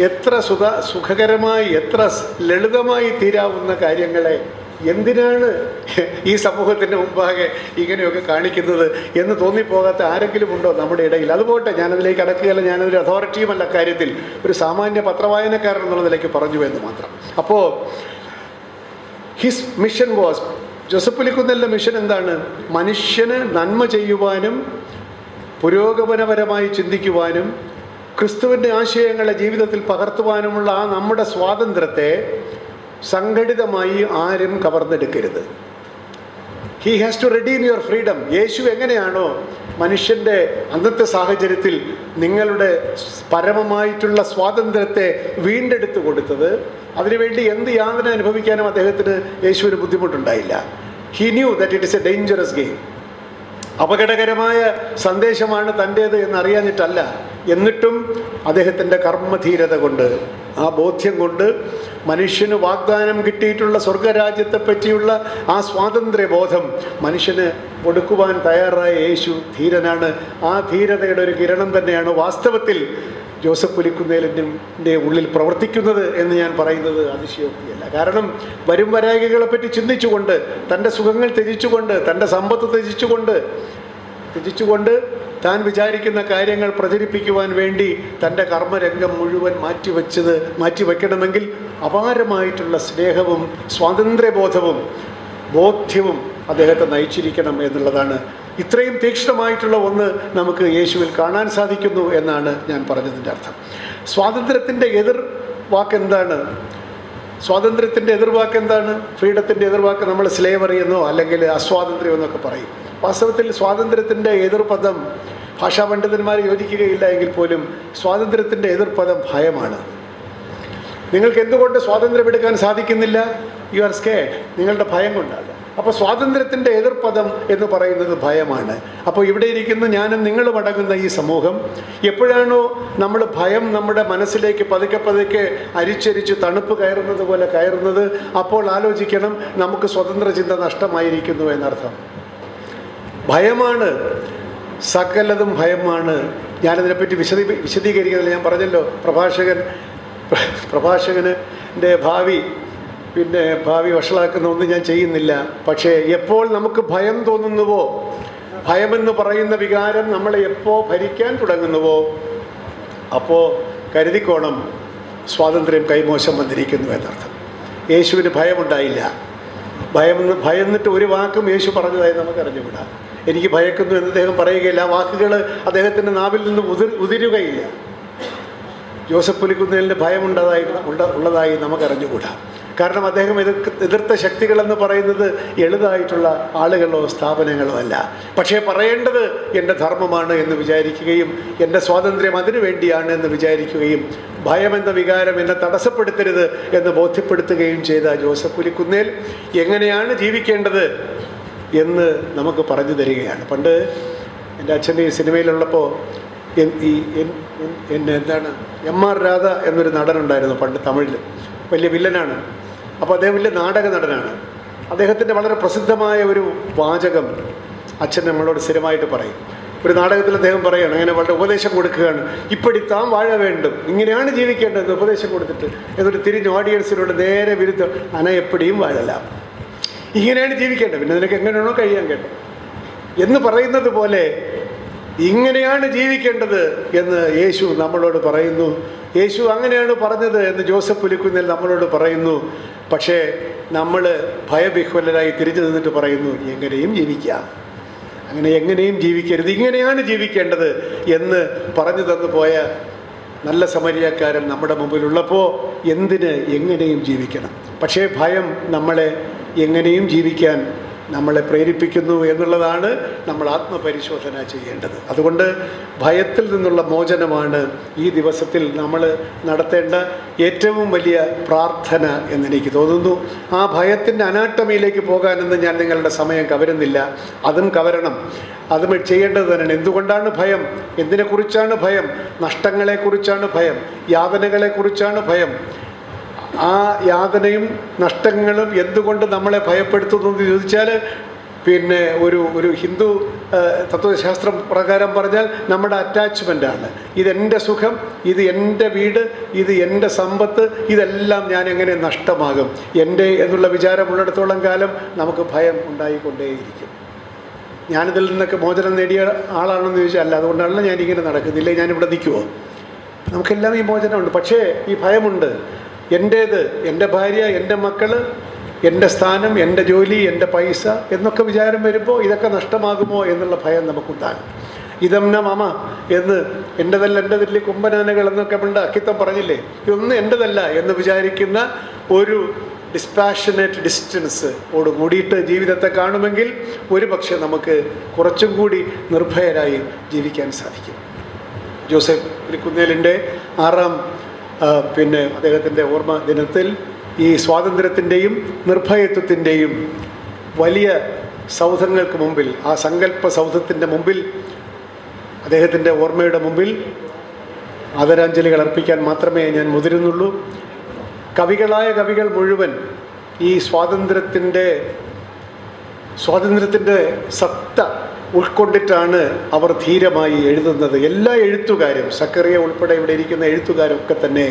എത്ര സുഖകരമായി എത്ര ലളിതമായി തീരാവുന്ന കാര്യങ്ങളെ എന്തിനാണ് ഈ സമൂഹത്തിൻ്റെ മുമ്പാകെ ഇങ്ങനെയൊക്കെ കാണിക്കുന്നത് എന്ന് തോന്നിപ്പോകാത്ത ആരെങ്കിലും ഉണ്ടോ നമ്മുടെ ഇടയിൽ? അതുപോട്ടെ, ഞാനതിലേക്ക് അടക്കുകയല്ല, ഞാനൊരു അതോറിറ്റിയുമല്ല കാര്യത്തിൽ, ഒരു സാമാന്യ പത്രവായനക്കാരൻ എന്നുള്ള നിലയ്ക്ക് പറഞ്ഞു എന്ന് മാത്രം. അപ്പോൾ ഹിസ് മിഷൻ വാസ്, ജോസഫ് പുലിക്കുന്നേലിൻ്റെ മിഷൻ എന്താണ്? മനുഷ്യന് നന്മ ചെയ്യുവാനും പുരോഗമനപരമായി ചിന്തിക്കുവാനും ക്രിസ്തുവിൻ്റെ ആശയങ്ങളെ ജീവിതത്തിൽ പകർത്തുവാനുമുള്ള ആ നമ്മുടെ സ്വാതന്ത്ര്യത്തെ സംഘടിതമായി ആരും കവർന്നെടുക്കരുത്. He has to redeem your freedom. യേശു എങ്ങനെയാണോ മനുഷ്യൻ്റെ അന്നത്തെ സാഹചര്യത്തിൽ നിങ്ങളുടെ പരമമായിട്ടുള്ള സ്വാതന്ത്ര്യത്തെ വീണ്ടെടുത്ത് കൊടുത്തത്, അതിനുവേണ്ടി എന്ത് യാതന അനുഭവിക്കാനും അദ്ദേഹത്തിന് യേശുവിന് ബുദ്ധിമുട്ടുണ്ടായില്ല. He knew that it is a dangerous game. അപകടകരമായ സന്ദേശമാണ് തൻ്റേത് എന്നറിയാഞ്ഞിട്ടല്ല, എന്നിട്ടും അദ്ദേഹത്തിൻ്റെ കർമ്മധീരത കൊണ്ട്, ആ ബോധ്യം കൊണ്ട്, മനുഷ്യന് വാഗ്ദാനം കിട്ടിയിട്ടുള്ള സ്വർഗരാജ്യത്തെ പറ്റിയുള്ള ആ സ്വാതന്ത്ര്യബോധം മനുഷ്യന് കൊടുക്കുവാൻ തയ്യാറായ യേശു ധീരനാണ്. ആ ധീരതയുടെ ഒരു കിരണം തന്നെയാണ് വാസ്തവത്തിൽ ജോസഫ് പുലിക്കുന്നേലിൻ്റെ ഉള്ളിൽ പ്രവർത്തിക്കുന്നത് എന്ന് ഞാൻ പറയുന്നത് അതിശയോക്തിയല്ല. കാരണം വരും വരായികളെപ്പറ്റി ചിന്തിച്ചുകൊണ്ട്, തൻ്റെ സുഖങ്ങൾ ത്യജിച്ചുകൊണ്ട്, തൻ്റെ സമ്പത്ത് ത്യജിച്ചുകൊണ്ട് താൻ വിചാരിക്കുന്ന കാര്യങ്ങൾ പ്രചരിപ്പിക്കുവാൻ വേണ്ടി തൻ്റെ കർമ്മരംഗം മുഴുവൻ മാറ്റിവെക്കണമെങ്കിൽ അപാരമായിട്ടുള്ള സ്നേഹവും സ്വാതന്ത്ര്യബോധവും ബോധ്യവും അദ്ദേഹത്തെ നയിച്ചിരിക്കണം എന്നുള്ളതാണ്. ഇത്രയും തീക്ഷ്ണമായിട്ടുള്ള ഒന്ന് നമുക്ക് യേശുവിൽ കാണാൻ സാധിക്കുന്നു എന്നാണ് ഞാൻ പറഞ്ഞതിൻ്റെ അർത്ഥം. സ്വാതന്ത്ര്യത്തിൻ്റെ എതിർവാക്കെന്താണ്? ഫ്രീഡത്തിൻ്റെ എതിർവാക്ക് നമ്മൾ സ്ലേവറി എന്നോ അല്ലെങ്കിൽ അസ്വാതന്ത്ര്യം എന്നൊക്കെ പറയും. വാസ്തവത്തിൽ സ്വാതന്ത്ര്യത്തിൻ്റെ എതിർപദം ഭാഷാ പണ്ഡിതന്മാർ യോജിക്കുകയില്ല എങ്കിൽ പോലും സ്വാതന്ത്ര്യത്തിൻ്റെ എതിർപദം ഭയമാണ്. നിങ്ങൾക്ക് എന്തുകൊണ്ട് സ്വാതന്ത്ര്യമെടുക്കാൻ സാധിക്കുന്നില്ല? You are scared. നിങ്ങളുടെ ഭയം കൊണ്ടാണ്. അപ്പോൾ സ്വാതന്ത്ര്യത്തിൻ്റെ എതിർപദം എന്ന് പറയുന്നത് ഭയമാണ്. അപ്പോൾ ഇവിടെ ഇരിക്കുന്ന ഞാനും നിങ്ങളും അടങ്ങുന്ന ഈ സമൂഹം എപ്പോഴാണോ നമ്മൾ ഭയം നമ്മുടെ മനസ്സിലേക്ക് പതുക്കെ അരിച്ചരിച്ച് തണുപ്പ് കയറുന്നത് പോലെ കയറുന്നത്, അപ്പോൾ ആലോചിക്കണം, നമുക്ക് സ്വതന്ത്ര ചിന്ത നഷ്ടമായിരിക്കുന്നു എന്നർത്ഥം. ഭയമാണ്, സകലതും ഭയമാണ്. ഞാനതിനെപ്പറ്റി വിശദീകരിക്കുന്നില്ല. ഞാൻ പറഞ്ഞല്ലോ, പ്രഭാഷകൻ്റെ ഭാവി വഷളാക്കുന്ന ഒന്നും ഞാൻ ചെയ്യുന്നില്ല. പക്ഷേ എപ്പോൾ നമുക്ക് ഭയം തോന്നുന്നുവോ, ഭയമെന്ന് പറയുന്ന വികാരം നമ്മളെ എപ്പോൾ ഭരിക്കാൻ തുടങ്ങുന്നുവോ, അപ്പോൾ കരുതിക്കോണം, സ്വാതന്ത്ര്യം കൈമോശം വന്നിരിക്കുന്നു എന്നർത്ഥം. യേശുവിന് ഭയമുണ്ടായില്ല. ഭയന്നിട്ട് ഒരു വാക്കും യേശു പറഞ്ഞതായി നമുക്കറിഞ്ഞുകൂടാ. എനിക്ക് ഭയക്കുന്നു എന്ന് അദ്ദേഹം പറയുകയില്ല. ആ വാക്കുകൾ അദ്ദേഹത്തിൻ്റെ നാവിൽ നിന്ന് ഉതിരുകയില്ല. ജോസഫ് പുലിക്കുന്നേലിന് ഭയമുള്ളതായി നമുക്കറിഞ്ഞുകൂടാ. കാരണം അദ്ദേഹം എതിർത്ത ശക്തികളെന്ന് പറയുന്നത് എളുതായിട്ടുള്ള ആളുകളോ സ്ഥാപനങ്ങളോ അല്ല. പക്ഷേ പറയേണ്ടത് എൻ്റെ ധർമ്മമാണ് എന്ന് വിചാരിക്കുകയും എൻ്റെ സ്വാതന്ത്ര്യം അതിനു വേണ്ടിയാണ് എന്ന് വിചാരിക്കുകയും ഭയമെന്ന വികാരം എന്നെ തടസ്സപ്പെടുത്തരുത് എന്ന് ബോധ്യപ്പെടുത്തുകയും ചെയ്ത ജോസഫ് പുലിക്കുന്നേൽ എങ്ങനെയാണ് ജീവിക്കേണ്ടത് എന്ന് നമുക്ക് പറഞ്ഞു തരികയാണ്. പണ്ട് എൻ്റെ അച്ഛൻ്റെ ഈ സിനിമയിലുള്ളപ്പോൾ എം.ആർ. രാധ എന്നൊരു നടനുണ്ടായിരുന്നു പണ്ട് തമിഴിൽ. വലിയ വില്ലനാണ്. അപ്പോൾ അദ്ദേഹം വലിയ നാടക നടനാണ്. അദ്ദേഹത്തിൻ്റെ വളരെ പ്രസിദ്ധമായ ഒരു വാചകം അച്ഛൻ നമ്മളോട് സ്ഥിരമായിട്ട് പറയും. ഒരു നാടകത്തിൽ അദ്ദേഹം പറയുകയാണ്, അങ്ങനെ വളരെ ഉപദേശം കൊടുക്കുകയാണ്, ഇപ്പടിത്താൻ വാഴ വേണ്ടും, ഇങ്ങനെയാണ് ജീവിക്കേണ്ടത് ഉപദേശം കൊടുത്തിട്ട്, എന്നിട്ട് തിരിഞ്ഞ് ഓഡിയൻസിനോട് നേരെ വിരുദ്ധം, എപ്പടിയും വാഴലാം, ഇങ്ങനെയാണ് ജീവിക്കേണ്ടത്, പിന്നെ നിനക്ക് എങ്ങനെയാണോ കഴിയാൻ കേട്ടോ എന്ന് പറയുന്നത് പോലെ ഇങ്ങനെയാണ് ജീവിക്കേണ്ടത് എന്ന് യേശു നമ്മളോട് പറയുന്നു. യേശു അങ്ങനെയാണ് പറഞ്ഞത് എന്ന് ജോസഫ് പുലിക്കുന്നേൽ നമ്മളോട് പറയുന്നു. പക്ഷേ നമ്മൾ ഭയവിഹ്വലരായി തിരിഞ്ഞു നിന്നിട്ട് പറയുന്നു, എങ്ങനെയും ജീവിക്കാം, അങ്ങനെ എങ്ങനെയും ജീവിക്കരുത്, ഇങ്ങനെയാണ് ജീവിക്കേണ്ടത് എന്ന് പറഞ്ഞു തന്നു പോയ നല്ല സമരിയക്കാരൻ നമ്മുടെ മുമ്പിലുള്ളപ്പോൾ എന്തിന് എങ്ങനെയും ജീവിക്കണം. പക്ഷേ ഭയം നമ്മളെ എങ്ങനെയും ജീവിക്കാൻ നമ്മളെ പ്രേരിപ്പിക്കുന്നു എന്നുള്ളതാണ് നമ്മൾ ആത്മപരിശോധന ചെയ്യേണ്ടത്. അതുകൊണ്ട് ഭയത്തിൽ നിന്നുള്ള മോചനമാണ് ഈ ദിവസത്തിൽ നമ്മൾ നടത്തേണ്ട ഏറ്റവും വലിയ പ്രാർത്ഥന എന്നെനിക്ക് തോന്നുന്നു. ആ ഭയത്തിൻ്റെ അനാട്ടമിയിലേക്ക് പോകാനൊന്നും ഞാൻ നിങ്ങളുടെ സമയം കവരുന്നില്ല. അതും കവരണം, അതും ചെയ്യേണ്ടത് തന്നെയാണ്. എന്തുകൊണ്ടാണ് ഭയം? എന്തിനെക്കുറിച്ചാണ് ഭയം? നഷ്ടങ്ങളെക്കുറിച്ചാണ് ഭയം, യാതനകളെക്കുറിച്ചാണ് ഭയം. ആ യാതനയും നഷ്ടങ്ങളും എന്തുകൊണ്ട് നമ്മളെ ഭയപ്പെടുത്തുന്നു എന്ന് ചോദിച്ചാൽ, പിന്നെ ഒരു ഹിന്ദു തത്വശാസ്ത്രം പ്രകാരം പറഞ്ഞാൽ നമ്മുടെ അറ്റാച്ച്മെൻ്റാണ്. ഇതെൻ്റെ സുഖം, ഇത് എൻ്റെ വീട്, ഇത് എൻ്റെ സമ്പത്ത്, ഇതെല്ലാം ഞാൻ എങ്ങനെ നഷ്ടമാകും, എൻ്റെ എന്നുള്ള വിചാരമുള്ളിടത്തോളം കാലം നമുക്ക് ഭയം ഉണ്ടായിക്കൊണ്ടേയിരിക്കും. ഞാനിതിൽ നിന്നൊക്കെ മോചനം നേടിയ ആളാണെന്ന് ചോദിച്ചാൽ അല്ല, അതുകൊണ്ടാണല്ലോ ഞാനിങ്ങനെ നടക്കുന്നില്ല, ഞാനിവിടെ നിൽക്കുമോ? നമുക്കെല്ലാം ഈ മോചനമുണ്ട്. പക്ഷേ ഈ ഭയമുണ്ട്. എൻ്റേത്, എൻ്റെ ഭാര്യ, എൻ്റെ മക്കൾ, എൻ്റെ സ്ഥാനം, എൻ്റെ ജോലി, എൻ്റെ പൈസ എന്നൊക്കെ വിചാരം വരുമ്പോൾ ഇതൊക്കെ നഷ്ടമാകുമോ എന്നുള്ള ഭയം നമുക്കുണ്ടാകും. ഇതംന മമ എന്ന്, എൻ്റെതല്ല എൻ്റെതില്ലേ കുമ്പനാനകൾ എന്നൊക്കെ പണ്ട് അക്കിത്തം പറഞ്ഞില്ലേ, ഇതൊന്നും എൻ്റെതല്ല എന്ന് വിചാരിക്കുന്ന ഒരു ഡിസ്പാഷനേറ്റ് ഡിസ്റ്റൻസ് ഓട് കൂടിയിട്ട് ജീവിതത്തെ കാണുമെങ്കിൽ ഒരുപക്ഷെ നമുക്ക് കുറച്ചും കൂടി നിർഭയരായി ജീവിക്കാൻ സാധിക്കും. ജോസഫ് പുലിക്കുന്നേലിൻ്റെ 6ാം അദ്ദേഹത്തിൻ്റെ ഓർമ്മ ദിനത്തിൽ ഈ സ്വാതന്ത്ര്യത്തിൻ്റെയും നിർഭയത്വത്തിൻ്റെയും വലിയ സൗധങ്ങൾക്ക് മുമ്പിൽ, ആ സങ്കല്പ സൗധത്തിൻ്റെ മുമ്പിൽ, അദ്ദേഹത്തിൻ്റെ ഓർമ്മയുടെ മുമ്പിൽ ആദരാഞ്ജലികൾ അർപ്പിക്കാൻ മാത്രമേ ഞാൻ മുതിരുന്നുള്ളൂ. കവികളായ കവികൾ മുഴുവൻ ഈ സ്വാതന്ത്ര്യത്തിൻ്റെ സത്ത ഉൾക്കൊണ്ടിട്ടാണ് അവർ ധീരമായി എഴുതുന്നത്. എല്ലാ എഴുത്തുകാരും, സക്കറിയ ഉൾപ്പെടെ ഇവിടെ ഇരിക്കുന്ന എഴുത്തുകാരൊക്കെ തന്നെ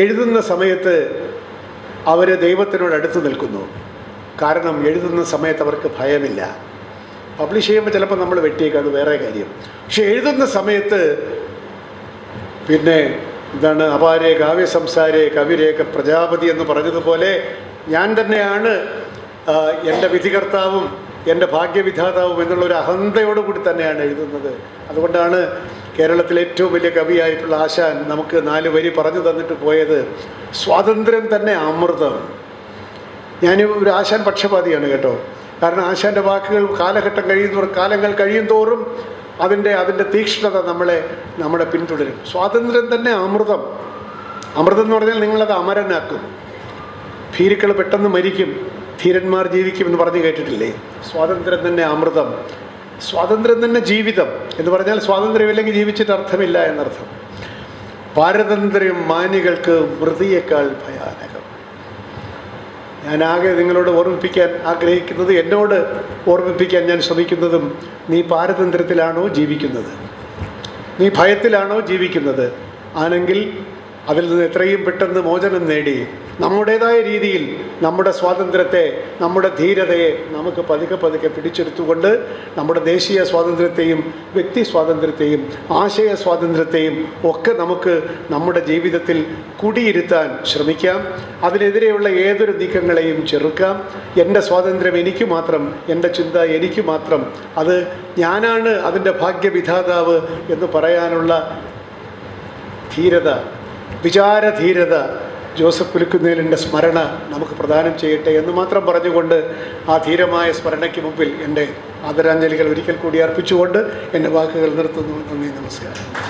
എഴുതുന്ന സമയത്ത് അവർ ദൈവത്തിനോട് അടുത്ത് നിൽക്കുന്നു. കാരണം എഴുതുന്ന സമയത്ത് അവർക്ക് ഭയമില്ല. പബ്ലിഷ് ചെയ്യുമ്പോൾ ചിലപ്പോൾ നമ്മൾ വെട്ടിയേക്കും, അത് വേറെ കാര്യം. പക്ഷെ എഴുതുന്ന സമയത്ത് എന്താണ്, അപാരേ കാവ്യ സംസാരേ കവിരേഖ പ്രജാപതി എന്ന് പറഞ്ഞതുപോലെ ഞാൻ തന്നെയാണ് എൻ്റെ വിധികർത്താവും എൻ്റെ ഭാഗ്യവിധാതാവും എന്നുള്ളൊരു അഹന്തയോടുകൂടി തന്നെയാണ് എഴുതുന്നത്. അതുകൊണ്ടാണ് കേരളത്തിലെ ഏറ്റവും വലിയ കവിയായിട്ടുള്ള ആശാൻ നമുക്ക് 4 വരി പറഞ്ഞു തന്നിട്ട് പോയത്, സ്വാതന്ത്ര്യം തന്നെ അമൃതം. ഞാൻ ഒരു ആശാൻ പക്ഷപാതിയാണ് കേട്ടോ. കാരണം ആശാൻ്റെ വാക്കുകൾ കാലങ്ങൾ കഴിയും തോറും അതിൻ്റെ തീക്ഷ്ണത നമ്മളെ പിന്തുടരും. സ്വാതന്ത്ര്യം തന്നെ അമൃതം. അമൃതം എന്ന് പറഞ്ഞാൽ നിങ്ങളത് അമരനാക്കും. ഭീരുക്കൾ പെട്ടെന്ന് മരിക്കും, ധീരന്മാർ ജീവിക്കുമെന്ന് പറഞ്ഞു കേട്ടിട്ടില്ലേ? സ്വാതന്ത്ര്യം തന്നെ അമൃതം, സ്വാതന്ത്ര്യം തന്നെ ജീവിതം എന്ന് പറഞ്ഞാൽ സ്വാതന്ത്ര്യമില്ലെങ്കിൽ ജീവിച്ചിട്ട് അർത്ഥമില്ല എന്നർത്ഥം. പാരതന്ത്ര്യം മാനികൾക്ക് വൃതിയേക്കാൾ ഭയാനകം. ഞാനാകെ നിങ്ങളോട് ഓർമ്മിപ്പിക്കാൻ ആഗ്രഹിക്കുന്നത്, എന്നോട് ഓർമ്മിപ്പിക്കാൻ ഞാൻ ശ്രമിക്കുന്നതും, നീ പാരതന്ത്ര്യത്തിലാണോ ജീവിക്കുന്നത്? നീ ഭയത്തിലാണോ ജീവിക്കുന്നത്? ആണെങ്കിൽ അതിൽ നിന്ന് എത്രയും പെട്ടെന്ന് മോചനം നേടി നമ്മുടേതായ രീതിയിൽ നമ്മുടെ സ്വാതന്ത്ര്യത്തെ, നമ്മുടെ ധീരതയെ നമുക്ക് പതുക്കെ പിടിച്ചെടുത്തുകൊണ്ട് നമ്മുടെ ദേശീയ സ്വാതന്ത്ര്യത്തെയും വ്യക്തി സ്വാതന്ത്ര്യത്തെയും ആശയ സ്വാതന്ത്ര്യത്തെയും ഒക്കെ നമുക്ക് നമ്മുടെ ജീവിതത്തിൽ കുടിയിരുത്താൻ ശ്രമിക്കാം. അതിനെതിരെയുള്ള ഏതൊരു നീക്കങ്ങളെയും ചെറുക്കാം. എൻ്റെ സ്വാതന്ത്ര്യം എനിക്ക് മാത്രം, എൻ്റെ ചിന്ത എനിക്ക് മാത്രം, അത് ഞാനാണ് അതിൻ്റെ ഭാഗ്യവിധാതാവ് എന്ന് പറയാനുള്ള ധീരത, വിചാരധീരത ജോസഫ് പുലിക്കുന്നേലിൻ്റെ സ്മരണ നമുക്ക് പ്രദാനം ചെയ്യട്ടെ എന്ന് മാത്രം പറഞ്ഞുകൊണ്ട് ആ ധീരമായ സ്മരണയ്ക്ക് മുമ്പിൽ എൻ്റെ ആദരാഞ്ജലികൾ ഒരിക്കൽ കൂടി അർപ്പിച്ചുകൊണ്ട് എൻ്റെ വാക്കുകൾ നിർത്തുന്നു. നന്ദി, നമസ്കാരം.